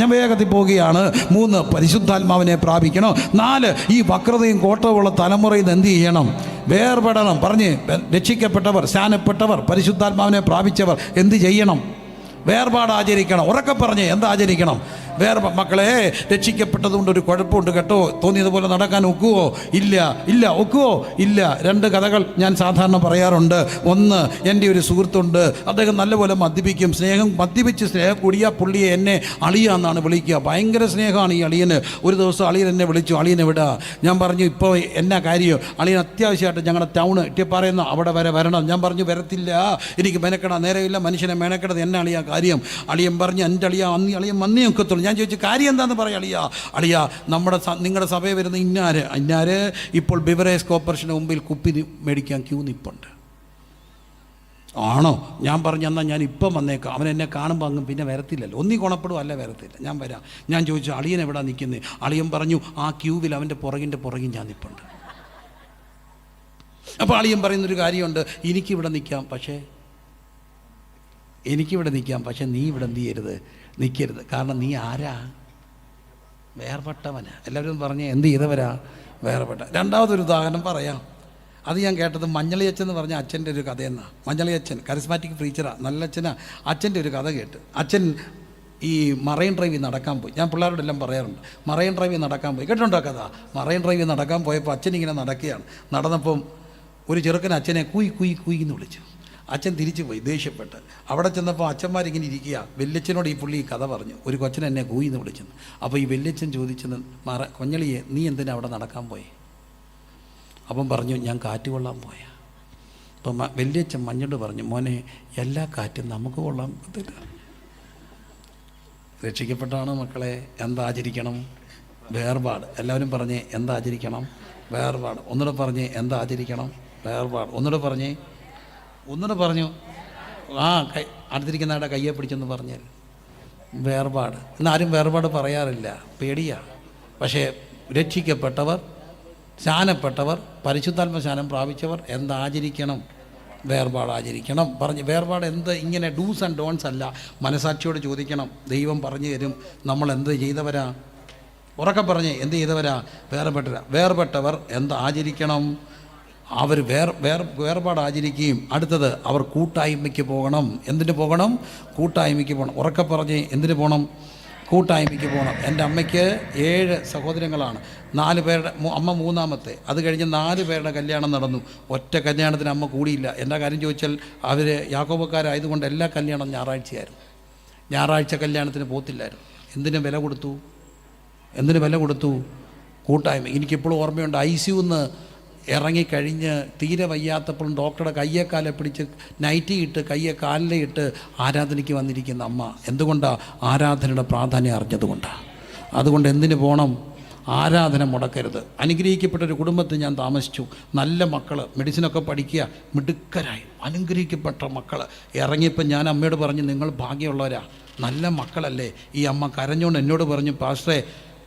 ഞാൻ വേഗത്തിൽ പോവുകയാണ്. 3 പരിശുദ്ധാത്മാവിനെ പ്രാപിക്കണം. 4 ഈ വക്രതയും കോട്ടവുമുള്ള തലമുറയിൽ നിന്ന് എന്ത് ചെയ്യണം? വേർപെടണം. പറഞ്ഞ് രക്ഷിക്കപ്പെട്ടവർ, സ്നാനപ്പെട്ടവർ, പരിശുദ്ധാത്മാവിനെ പ്രാപിച്ചവർ എന്ത് ചെയ്യണം? വേർപാട് ആചരിക്കണം. ഉറക്കെ പറഞ്ഞ് എന്താചരിക്കണം? മക്കളെ, രക്ഷിക്കപ്പെട്ടതുകൊണ്ട് ഒരു കുഴപ്പമുണ്ട് കേട്ടോ. തോന്നിയതുപോലെ നടക്കാൻ ഒക്കുവോ? ഇല്ല. ഒക്കുവോ? ഇല്ല. 2 കഥകൾ ഞാൻ സാധാരണ പറയാറുണ്ട്. ഒന്ന്, എൻ്റെ ഒരു സുഹൃത്തുണ്ട്. അദ്ദേഹം നല്ലപോലെ മദ്യപിക്കും. മദ്യപിച്ച് സ്നേഹം കൂടിയ പുള്ളിയെ എന്നെ അളിയ എന്നാണ് വിളിക്കുക. ഭയങ്കര സ്നേഹമാണ് ഈ അളിയന്. ഒരു ദിവസം അളിയൻ എന്നെ വിളിച്ചു, അളിയനെ വിടാ. ഞാൻ പറഞ്ഞു, ഇപ്പോൾ എന്നാ കാര്യം? അളിയൻ അത്യാവശ്യമായിട്ട് ഞങ്ങളുടെ ടൗണ് ഇട്ടിപ്പാറയുന്ന അവിടെ വരെ വരണം. ഞാൻ പറഞ്ഞു, വരത്തില്ല, എനിക്ക് മെനക്കെടാൻ നേരമില്ല, മനുഷ്യനെ മെനക്കെടത് എന്നെ അളിയാ കാര്യം. അളിയൻ പറഞ്ഞു, എൻ്റെ അളിയൻ വന്നേ ഒക്കത്തുള്ളൂ. ഞാൻ ചോദിച്ചു, കാര്യം എന്താണെന്ന് പറയാം. അളിയ നിങ്ങളുടെ സഭയിൽ വരുന്ന ഇന്നാര് ഇപ്പോൾ ബിവറേജ് കോർപ്പറേഷന് മുമ്പിൽ കുപ്പി മേടിക്കാൻ ക്യൂ നിൽപ്പുണ്ട്. ആണോ? ഞാൻ പറഞ്ഞു, എന്നാൽ ഞാൻ ഇപ്പം വന്നേക്കാം. അവൻ എന്നെ കാണുമ്പോൾ അങ്ങ് പിന്നെ വരത്തില്ലല്ലോ. ഒന്നീ ഗുണപ്പെടും, അല്ല വരത്തില്ല. ഞാൻ വരാം. ഞാൻ ചോദിച്ചു, അളിയൻ എവിടെ നിൽക്കുന്നത്? അളിയൻ പറഞ്ഞു, ആ ക്യൂവിൽ അവൻ്റെ പുറകിൽ ഞാൻ നിൽപ്പുണ്ട്. അപ്പോൾ അളിയൻ പറയുന്നൊരു കാര്യമുണ്ട്, എനിക്കിവിടെ നിൽക്കാം, പക്ഷേ നീ ഇവിടെ എന്ത് ചെയ്യരുത്? നിൽക്കരുത്. കാരണം നീ ആരാ? വേർപെട്ടവനാ. എല്ലാവരും പറഞ്ഞ് എന്ത് ചെയ്തവരാ? വേർപെട്ട. രണ്ടാമതൊരു ഉദാഹരണം പറയാം. അത് ഞാൻ കേട്ടത് മഞ്ഞളിയച്ചൻ എന്ന് പറഞ്ഞ അച്ഛൻ്റെ ഒരു കഥയെന്നാണ്. മഞ്ഞളിയച്ചൻ കരിസ്മാറ്റിക് പ്രീച്ചറാണ്, നല്ല അച്ഛനാ. അച്ഛൻ്റെ ഒരു കഥ കേട്ട്. അച്ഛൻ ഈ മറൈൻ ഡ്രൈവിൽ നടക്കാൻ പോയി. ഞാൻ പിള്ളേരോടെല്ലാം പറയാറുണ്ട്, മറൈൻ ഡ്രൈവിൽ നടക്കാൻ പോയി. കേട്ടിട്ടുണ്ടോ കഥ? മറൈൻ ഡ്രൈവിൽ നടക്കാൻ പോയപ്പോൾ അച്ഛൻ ഇങ്ങനെ നടക്കുകയാണ്. നടന്നപ്പം ഒരു ചെറുക്കൻ അച്ഛനെ കുയി എന്ന് വിളിച്ചു. അച്ഛൻ തിരിച്ചു പോയി ദേഷ്യപ്പെട്ട്. അവിടെ ചെന്നപ്പോൾ അച്ഛന്മാരിങ്ങനെ ഇരിക്കുക. വല്യച്ഛനോട് ഈ പുള്ളി ഈ കഥ പറഞ്ഞു. ഒരു കൊച്ചൻ എന്നെ കൂയിന്ന് വിളിച്ചെന്ന്. അപ്പോൾ ഈ വല്യച്ഛൻ ചോദിച്ചെന്ന്, കൊഞ്ഞളിയെ, നീ എന്തിനാ അവിടെ നടക്കാൻ പോയി? അപ്പം പറഞ്ഞു, ഞാൻ കാറ്റ് കൊള്ളാൻ പോയ. അപ്പം വല്യച്ഛൻ മഞ്ഞോട് പറഞ്ഞു, മോനെ, എല്ലാ കാറ്റും നമുക്ക് കൊള്ളാൻ പറ്റില്ല. രക്ഷിക്കപ്പെട്ടാണ് മക്കളെ. എന്താചരിക്കണം? വേർപാട്. എല്ലാവരും പറഞ്ഞേ എന്താചരിക്കണം? വേർപാട്. ഒന്നുകൂടെ പറഞ്ഞേ എന്താചരിക്കണം? വേർപാട്. ഒന്നുകൂടെ പറഞ്ഞു. അടുത്തിരിക്കുന്ന ആളുടെ കയ്യെ പിടിച്ചെന്ന് പറഞ്ഞാൽ വേർപാട്. ഇന്നാരും വേർപാട് പറയാറില്ല, പേടിയാ. പക്ഷേ രക്ഷിക്കപ്പെട്ടവർ, സ്നാനപ്പെട്ടവർ, പരിശുദ്ധാത്മ സ്നാനം പ്രാപിച്ചവർ എന്താചരിക്കണം? വേർപാട് ആചരിക്കണം. വേർപാട് എന്ത്? ഇങ്ങനെ ഡൂസ് ആൻഡ് ഡോൺസ് അല്ല. മനസാക്ഷിയോട് ചോദിക്കണം, ദൈവം പറഞ്ഞു തരും. നമ്മൾ എന്ത് ചെയ്തവരാ? ഉറക്കെ പറഞ്ഞേ, എന്ത് ചെയ്തവരാ? വേർപെട്ടവർ എന്താചരിക്കണം? അവർ വേർപാട് ആചരിക്കുകയും അടുത്തത് അവർ കൂട്ടായ്മയ്ക്ക് പോകണം. എന്തിന് പോകണം? കൂട്ടായ്മയ്ക്ക് പോകണം. ഉറക്കെ പറഞ്ഞ് എന്തിന് പോകണം? കൂട്ടായ്മയ്ക്ക് പോകണം. എൻ്റെ അമ്മയ്ക്ക് 7 സഹോദരങ്ങളാണ്. 4 പേരുടെ, അമ്മ മൂന്നാമത്തെ. അത് കഴിഞ്ഞ് 4 പേരുടെ കല്യാണം നടന്നു. ഒറ്റ കല്യാണത്തിന് അമ്മ കൂടിയില്ല. എന്താ കാര്യം ചോദിച്ചാൽ, അവർ യാക്കോബക്കാരായതുകൊണ്ട് എല്ലാ കല്യാണം ഞായറാഴ്ചയായിരുന്നു. ഞായറാഴ്ച കല്യാണത്തിന് പോത്തില്ലായിരുന്നു. എന്തിന് വില കൊടുത്തു? കൂട്ടായ്മ. എനിക്കിപ്പോഴും ഓർമ്മയുണ്ട്, ICUന്ന് ഇറങ്ങിക്കഴിഞ്ഞ് തീരെ വയ്യാത്തപ്പോഴും ഡോക്ടറുടെ കയ്യേക്കാലെ പിടിച്ച് നൈറ്റി ഇട്ട് കയ്യെ ഇട്ട് ആരാധനയ്ക്ക് വന്നിരിക്കുന്ന അമ്മ. എന്തുകൊണ്ടാണ്? ആരാധനയുടെ പ്രാധാന്യം അറിഞ്ഞതുകൊണ്ടാണ്. അതുകൊണ്ട് എന്തിനു പോകണം? ആരാധന മുടക്കരുത്. അനുഗ്രഹിക്കപ്പെട്ടൊരു കുടുംബത്തിൽ ഞാൻ താമസിച്ചു. നല്ല മക്കൾ, മെഡിസിനൊക്കെ പഠിക്കുക, മിടുക്കരായി അനുഗ്രഹിക്കപ്പെട്ട മക്കൾ. ഇറങ്ങിയപ്പോൾ ഞാൻ അമ്മയോട് പറഞ്ഞു, നിങ്ങൾ ഭാഗ്യമുള്ളവരാ, നല്ല മക്കളല്ലേ. ഈ അമ്മ കരഞ്ഞുകൊണ്ട് എന്നോട് പറഞ്ഞു, പാസ്റ്ററെ,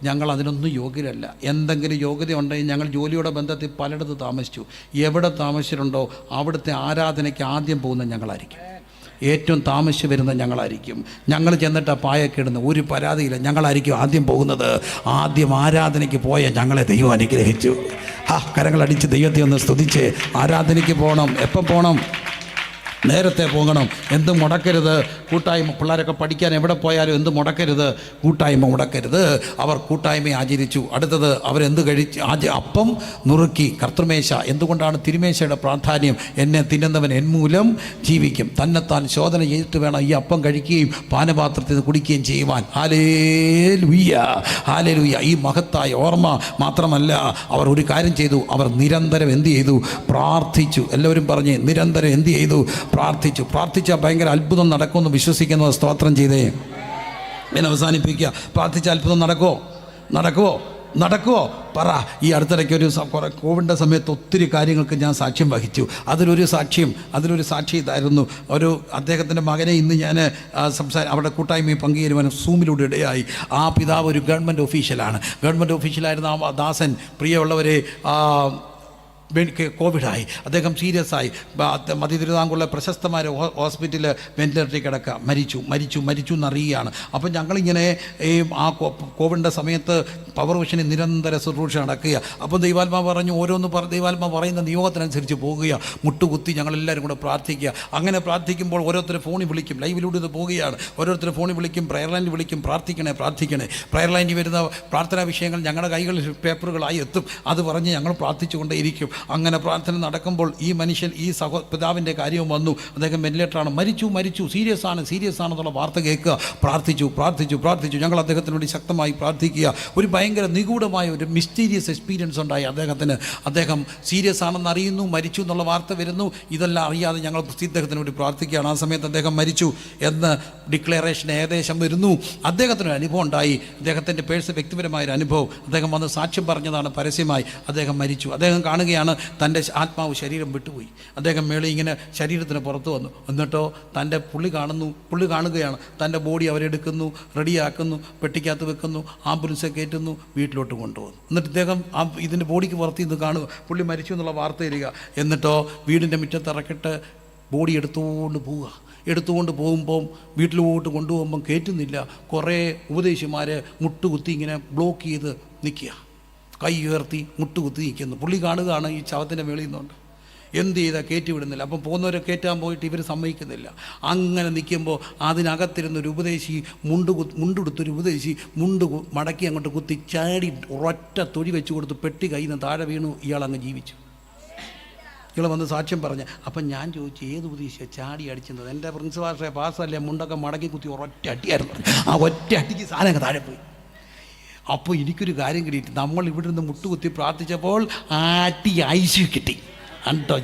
ഞങ്ങൾ അതിനൊന്നും യോഗ്യരല്ല. എന്തെങ്കിലും യോഗ്യത ഉണ്ടെങ്കിൽ ഞങ്ങൾ ജോലിയുടെ ബന്ധത്തിൽ പലയിടത്ത് താമസിച്ചു. എവിടെ താമസിച്ചിട്ടുണ്ടോ അവിടുത്തെ ആരാധനയ്ക്ക് ആദ്യം പോകുന്ന ഞങ്ങളായിരിക്കും. ഏറ്റവും താമസിച്ച് വരുന്ന ഞങ്ങളായിരിക്കും. ഞങ്ങൾ ചെന്നിട്ട് പായൊക്കെ ഇടുന്ന ഒരു പരാതിയില്ല, ഞങ്ങളായിരിക്കും ആദ്യം പോകുന്നത്. ആദ്യം ആരാധനയ്ക്ക് പോയ ഞങ്ങളെ ദൈവം അനുഗ്രഹിച്ചു. കരങ്ങളടിച്ച് ദൈവത്തെ ഒന്ന് സ്തുതിച്ച് ആരാധനയ്ക്ക് പോകണം. എപ്പം പോകണം? നേരത്തെ പോകണം. എന്തും മുടക്കരുത്. കൂട്ടായ്മ. പിള്ളേരൊക്കെ പഠിക്കാൻ എവിടെ പോയാലും എന്ത് മുടക്കരുത്? കൂട്ടായ്മ മുടക്കരുത്. അവർ കൂട്ടായ്മ ആചരിച്ചു. അടുത്തത് അവരെന്ത് കഴിച്ച്? അപ്പം നുറുക്കി. കർത്തൃമേശ. എന്തുകൊണ്ടാണ് തിരുമേശയുടെ പ്രാധാന്യം? എന്നെ തിന്നുന്നവൻ എന്മൂലം ജീവിക്കും. തന്നെത്താൻ ശോധന ചെയ്തിട്ട് വേണം ഈ അപ്പം കഴിക്കുകയും പാനപാത്രത്തിൽ നിന്ന് കുടിക്കുകയും ചെയ്യുവാൻ. Hallelujah, hallelujah. ഈ മഹത്തായ ഓർമ്മ മാത്രമല്ല, അവർ ഒരു കാര്യം ചെയ്തു. അവർ നിരന്തരം എന്ത് ചെയ്തു? പ്രാർത്ഥിച്ചു. എല്ലാവരും പറഞ്ഞ് നിരന്തരം എന്ത് ചെയ്തു? പ്രാർത്ഥിച്ചാൽ ഭയങ്കര അത്ഭുതം നടക്കുമെന്ന് വിശ്വസിക്കുന്നത് സ്തോത്രം ചെയ്തേ. എന്നെ അവസാനിപ്പിക്കുക. പ്രാർത്ഥിച്ച അത്ഭുതം നടക്കുമോ? പറ. ഈ അടുത്തിടയ്ക്ക് കോവിഡിൻ്റെ സമയത്ത് ഒത്തിരി കാര്യങ്ങൾക്ക് ഞാൻ സാക്ഷ്യം വഹിച്ചു. അതിലൊരു സാക്ഷി ഇതായിരുന്നു. അദ്ദേഹത്തിൻ്റെ മകനെ ഇന്ന് ഞാൻ അവിടെ കൂട്ടായ്മയിൽ പങ്കുചേരുവാൻ സൂമിലൂടെ ഇടയായി. ആ പിതാവ് ഒരു ഗവൺമെൻറ് ഓഫീഷ്യലായിരുന്നു. ആ ദാസൻ, പ്രിയമുള്ളവരെ, കോവിഡായി, അദ്ദേഹം സീരിയസ് ആയി. മധ്യ തിരുവിതാംകൂറിലെ പ്രശസ്തമായ ഹോസ്പിറ്റലിൽ വെന്റിലേറ്ററിൽ കിടക്കുക, മരിച്ചു എന്നറിയുകയാണ്. അപ്പം ഞങ്ങളിങ്ങനെ ആ കോവിഡിൻ്റെ സമയത്ത് പവർ വിഷന് നിരന്തര ശുശ്രൂഷ നടക്കുക. അപ്പം ദൈവാത്മാവ് പറഞ്ഞു, ദൈവാത്മാവ് പറയുന്ന നിയോഗത്തിനനുസരിച്ച് പോകുക, മുട്ടുകുത്തി ഞങ്ങളെല്ലാവരും കൂടെ പ്രാർത്ഥിക്കുക. അങ്ങനെ പ്രാർത്ഥിക്കുമ്പോൾ ഓരോരുത്തർ ഫോണിൽ വിളിക്കും, ലൈവിലൂടെ ഇത് പോവുകയാണ്. ഓരോരുത്തർ ഫോണിൽ വിളിക്കും, പ്രയർ ലൈനിൽ വിളിക്കും, പ്രാർത്ഥിക്കണേ. പ്രയർ ലൈനിൽ വരുന്ന പ്രാർത്ഥനാ വിഷയങ്ങൾ ഞങ്ങളുടെ കൈകളിൽ പേപ്പറുകളായി എത്തും. അത് പറഞ്ഞ് ഞങ്ങൾ പ്രാർത്ഥിച്ചുകൊണ്ടേയിരിക്കും. അങ്ങനെ പ്രാർത്ഥന നടക്കുമ്പോൾ ഈ മനുഷ്യൻ, ഈ പിതാവിൻ്റെ കാര്യവും വന്നു. അദ്ദേഹം വെന്റിലേറ്ററാണ്, മരിച്ചു, സീരിയസ് ആണെന്നുള്ള വാർത്ത കേൾക്കുക. പ്രാർത്ഥിച്ചു. ഞങ്ങൾ അദ്ദേഹത്തിന് വേണ്ടി ശക്തമായി പ്രാർത്ഥിക്കുക. ഒരു ഭയങ്കര നിഗൂഢമായ ഒരു മിസ്റ്റീരിയസ് എക്സ്പീരിയൻസ് ഉണ്ടായി അദ്ദേഹത്തിന്. അദ്ദേഹം സീരിയസ് ആണെന്ന് അറിയുന്നു, മരിച്ചു എന്നുള്ള വാർത്ത വരുന്നു. ഇതെല്ലാം അറിയാതെ ഞങ്ങൾ ഇദ്ദേഹത്തിന് വേണ്ടി പ്രാർത്ഥിക്കുകയാണ്. ആ സമയത്ത് അദ്ദേഹം മരിച്ചു എന്ന് ഡിക്ലറേഷൻ ഏകദേശം വരുന്നു. അദ്ദേഹത്തിനൊരു അനുഭവം ഉണ്ടായി, അദ്ദേഹത്തിൻ്റെ വ്യക്തിപരമായൊരു അനുഭവം. അദ്ദേഹം വന്ന് സാക്ഷ്യം പറഞ്ഞതാണ് പരസ്യമായി. അദ്ദേഹം മരിച്ചു. അദ്ദേഹം കാണുകയാണ് തൻ്റെ ആത്മാവ് ശരീരം വിട്ടുപോയി. അദ്ദേഹം മേളിൽ ഇങ്ങനെ ശരീരത്തിന് പുറത്ത് വന്നു. എന്നിട്ടോ തൻ്റെ പുള്ളി കാണുകയാണ് തൻ്റെ ബോഡി അവരെടുക്കുന്നു, റെഡിയാക്കുന്നു, പെട്ടിക്കകത്ത് വെക്കുന്നു, ആംബുലൻസ് കയറ്റുന്നു, വീട്ടിലോട്ട് കൊണ്ടുപോകുന്നു. എന്നിട്ട് ഇദ്ദേഹം ഇതിൻ്റെ ബോഡിക്ക് പുറത്ത് നിന്ന് കാണുക, പുള്ളി മരിച്ചു എന്നുള്ള വാർത്ത തരിക. എന്നിട്ടോ വീടിൻ്റെ മുറ്റത്ത് ഇറക്കിട്ട് ബോഡി എടുത്തുകൊണ്ട് പോകുമ്പം വീട്ടിലോട്ട് കൊണ്ടുപോകുമ്പം കയറ്റുന്നില്ല. കുറേ ഉപദേശിമാർ മുട്ടുകുത്തി ഇങ്ങനെ ബ്ലോക്ക് ചെയ്ത് നിൽക്കുക, കൈ ഉയർത്തി മുട്ടുകുത്തി നിൽക്കുന്നു. പുള്ളി കാണുകയാണ് ഈ ശവത്തിൻ്റെ മേളിൽ നിന്നുണ്ട്. എന്ത് ചെയ്താൽ കയറ്റി വിടുന്നില്ല. അപ്പം പോകുന്നവരെ കയറ്റാൻ പോയിട്ട് ഇവർ സമ്മതിക്കുന്നില്ല. അങ്ങനെ നിൽക്കുമ്പോൾ അതിനകത്തിരുന്നൊരു ഉപദേശി, മുണ്ടെടുത്തൊരു ഉപദേശി മടക്കി അങ്ങോട്ട് കുത്തി ചാടി ഒരൊറ്റ തൊഴി വെച്ച് കൊടുത്ത് പെട്ടി കയ്യിൽ നിന്ന് താഴെ വീണു. ഇയാളങ്ങ് ജീവിച്ചു. ഇയാൾ വന്ന് സാക്ഷ്യം പറഞ്ഞ്. അപ്പം ഞാൻ ചോദിച്ചു, ഏത് ഉപദേശിയാണ് ചാടി അടിച്ചത്? എൻ്റെ പ്രിൻസിപ്പാളെ പാസ്സല്ലേ, മുണ്ടൊക്കെ മടക്കി കുത്തി ഒരൊറ്റ അടിയായിരുന്നു. ആ ഒറ്റ അടിക്ക് സാധനം താഴെ പോയി. അപ്പോൾ എനിക്കൊരു കാര്യം കിട്ടിയിട്ട്, നമ്മൾ ഇവിടെ നിന്ന് മുട്ടുകുത്തി പ്രാർത്ഥിച്ചപ്പോൾ ആട്ടി ഐശ്വര്യം കിട്ടി. കണ്ടോ,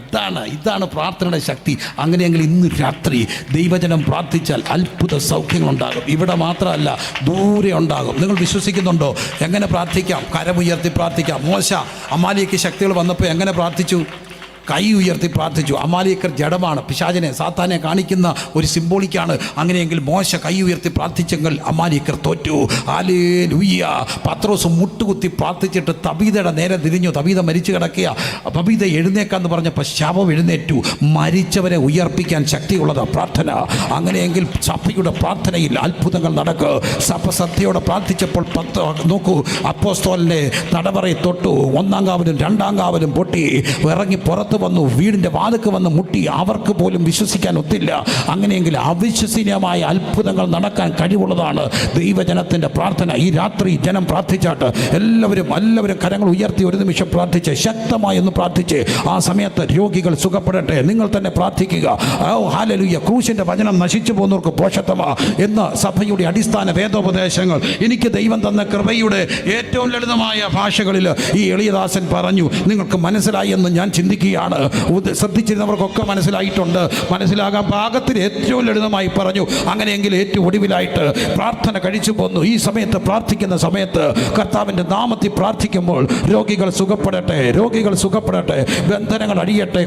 ഇതാണ് പ്രാർത്ഥനയുടെ ശക്തി. അങ്ങനെയെങ്കിൽ ഇന്ന് രാത്രി ദൈവജനം പ്രാർത്ഥിച്ചാൽ അത്ഭുത സൗഖ്യങ്ങളുണ്ടാകും. ഇവിടെ മാത്രമല്ല, ദൂരെ ഉണ്ടാകും. നിങ്ങൾ വിശ്വസിക്കുന്നുണ്ടോ? എങ്ങനെ പ്രാർത്ഥിക്കാം? കരമുയർത്തി പ്രാർത്ഥിക്കാം. മോശ അമാലിയയ്ക്ക് ശക്തികൾ വന്നപ്പോൾ എങ്ങനെ പ്രാർത്ഥിച്ചു? കൈ ഉയർത്തി പ്രാർത്ഥിച്ചു. അമാലിയക്കർ ജഡമാണ്, പിശാചിനെ സാത്താനെ കാണിക്കുന്ന ഒരു സിംബോളിക്കാണ്. അങ്ങനെയെങ്കിൽ മോശ കൈ ഉയർത്തി പ്രാർത്ഥിച്ചെങ്കിൽ അമാലിയക്കർ തോറ്റു. ഹല്ലേലൂയ. പത്രോസ് മുട്ടുകുത്തി പ്രാർത്ഥിച്ചിട്ട് തബീതയുടെ നേരെ തിരിഞ്ഞു. തബീത മരിച്ചു കിടക്കുക. തബീത എഴുന്നേക്കാന്ന് പറഞ്ഞപ്പോൾ ശവം എഴുന്നേറ്റു. മരിച്ചവരെ ഉയർപ്പിക്കാൻ ശക്തിയുള്ളത് പ്രാർത്ഥന. അങ്ങനെയെങ്കിൽ സഭയുടെ പ്രാർത്ഥനയിൽ അത്ഭുതങ്ങൾ നടക്കുക. സഭ സത്യയോടെ പ്രാർത്ഥിച്ചപ്പോൾ നോക്കൂ, അപ്പോസ്തലനെ തടവറയിൽ തൊട്ടു. 1-ാം കാവലും 2-ാം കാവലും പൊട്ടി ഇറങ്ങി പുറത്ത് വന്നു. വീടിൻ്റെ വാതിൽക്ക് വന്ന് മുട്ടി. അവർക്ക് പോലും വിശ്വസിക്കാൻ ഒത്തില്ല. അങ്ങനെയെങ്കിൽ അവിശ്വസനീയമായ അത്ഭുതങ്ങൾ നടക്കാൻ കഴിവുള്ളതാണ് ദൈവജനത്തിൻ്റെ പ്രാർത്ഥന. ഈ രാത്രി ജനം പ്രാർത്ഥിച്ചാട്ട് എല്ലാവരും കരങ്ങൾ ഉയർത്തി ഒരു നിമിഷം പ്രാർത്ഥിച്ച്, ശക്തമായി ഒന്ന് പ്രാർത്ഥിച്ച്, ആ സമയത്ത് രോഗികൾ സുഖപ്പെടട്ടെ. നിങ്ങൾ തന്നെ പ്രാർത്ഥിക്കുക. ഹല്ലേലൂയ. ക്രൂശിൻ്റെ വചനം നശിച്ചു പോകുന്നവർക്ക് പോഷത്വമാ എന്ന സഭയുടെ അടിസ്ഥാന വേദോപദേശങ്ങൾ എനിക്ക് ദൈവം തന്ന കൃപയുടെ ഏറ്റവും ലളിതമായ ഭാഷകളിൽ ഈ എളിയദാസൻ പറഞ്ഞു. നിങ്ങൾക്ക് മനസ്സിലായി എന്ന് ഞാൻ ചിന്തിക്കുകയാണ്. ശ്രദ്ധിച്ചിരുന്നവർക്കൊക്കെ മനസ്സിലായിട്ടുണ്ട്. മനസ്സിലാകാൻ പാകത്തിൽ ഏറ്റവും ലളിതമായി പറഞ്ഞു. അങ്ങനെയെങ്കിൽ ഏറ്റവും ഒടുവിലായിട്ട് പ്രാർത്ഥന കഴിച്ചു പോന്നു. ഈ സമയത്ത് പ്രാർത്ഥിക്കുന്ന സമയത്ത് കർത്താവിൻ്റെ നാമത്തിൽ പ്രാർത്ഥിക്കുമ്പോൾ രോഗികൾ സുഖപ്പെടട്ടെ, ബന്ധനങ്ങൾ അഴിയട്ടെ.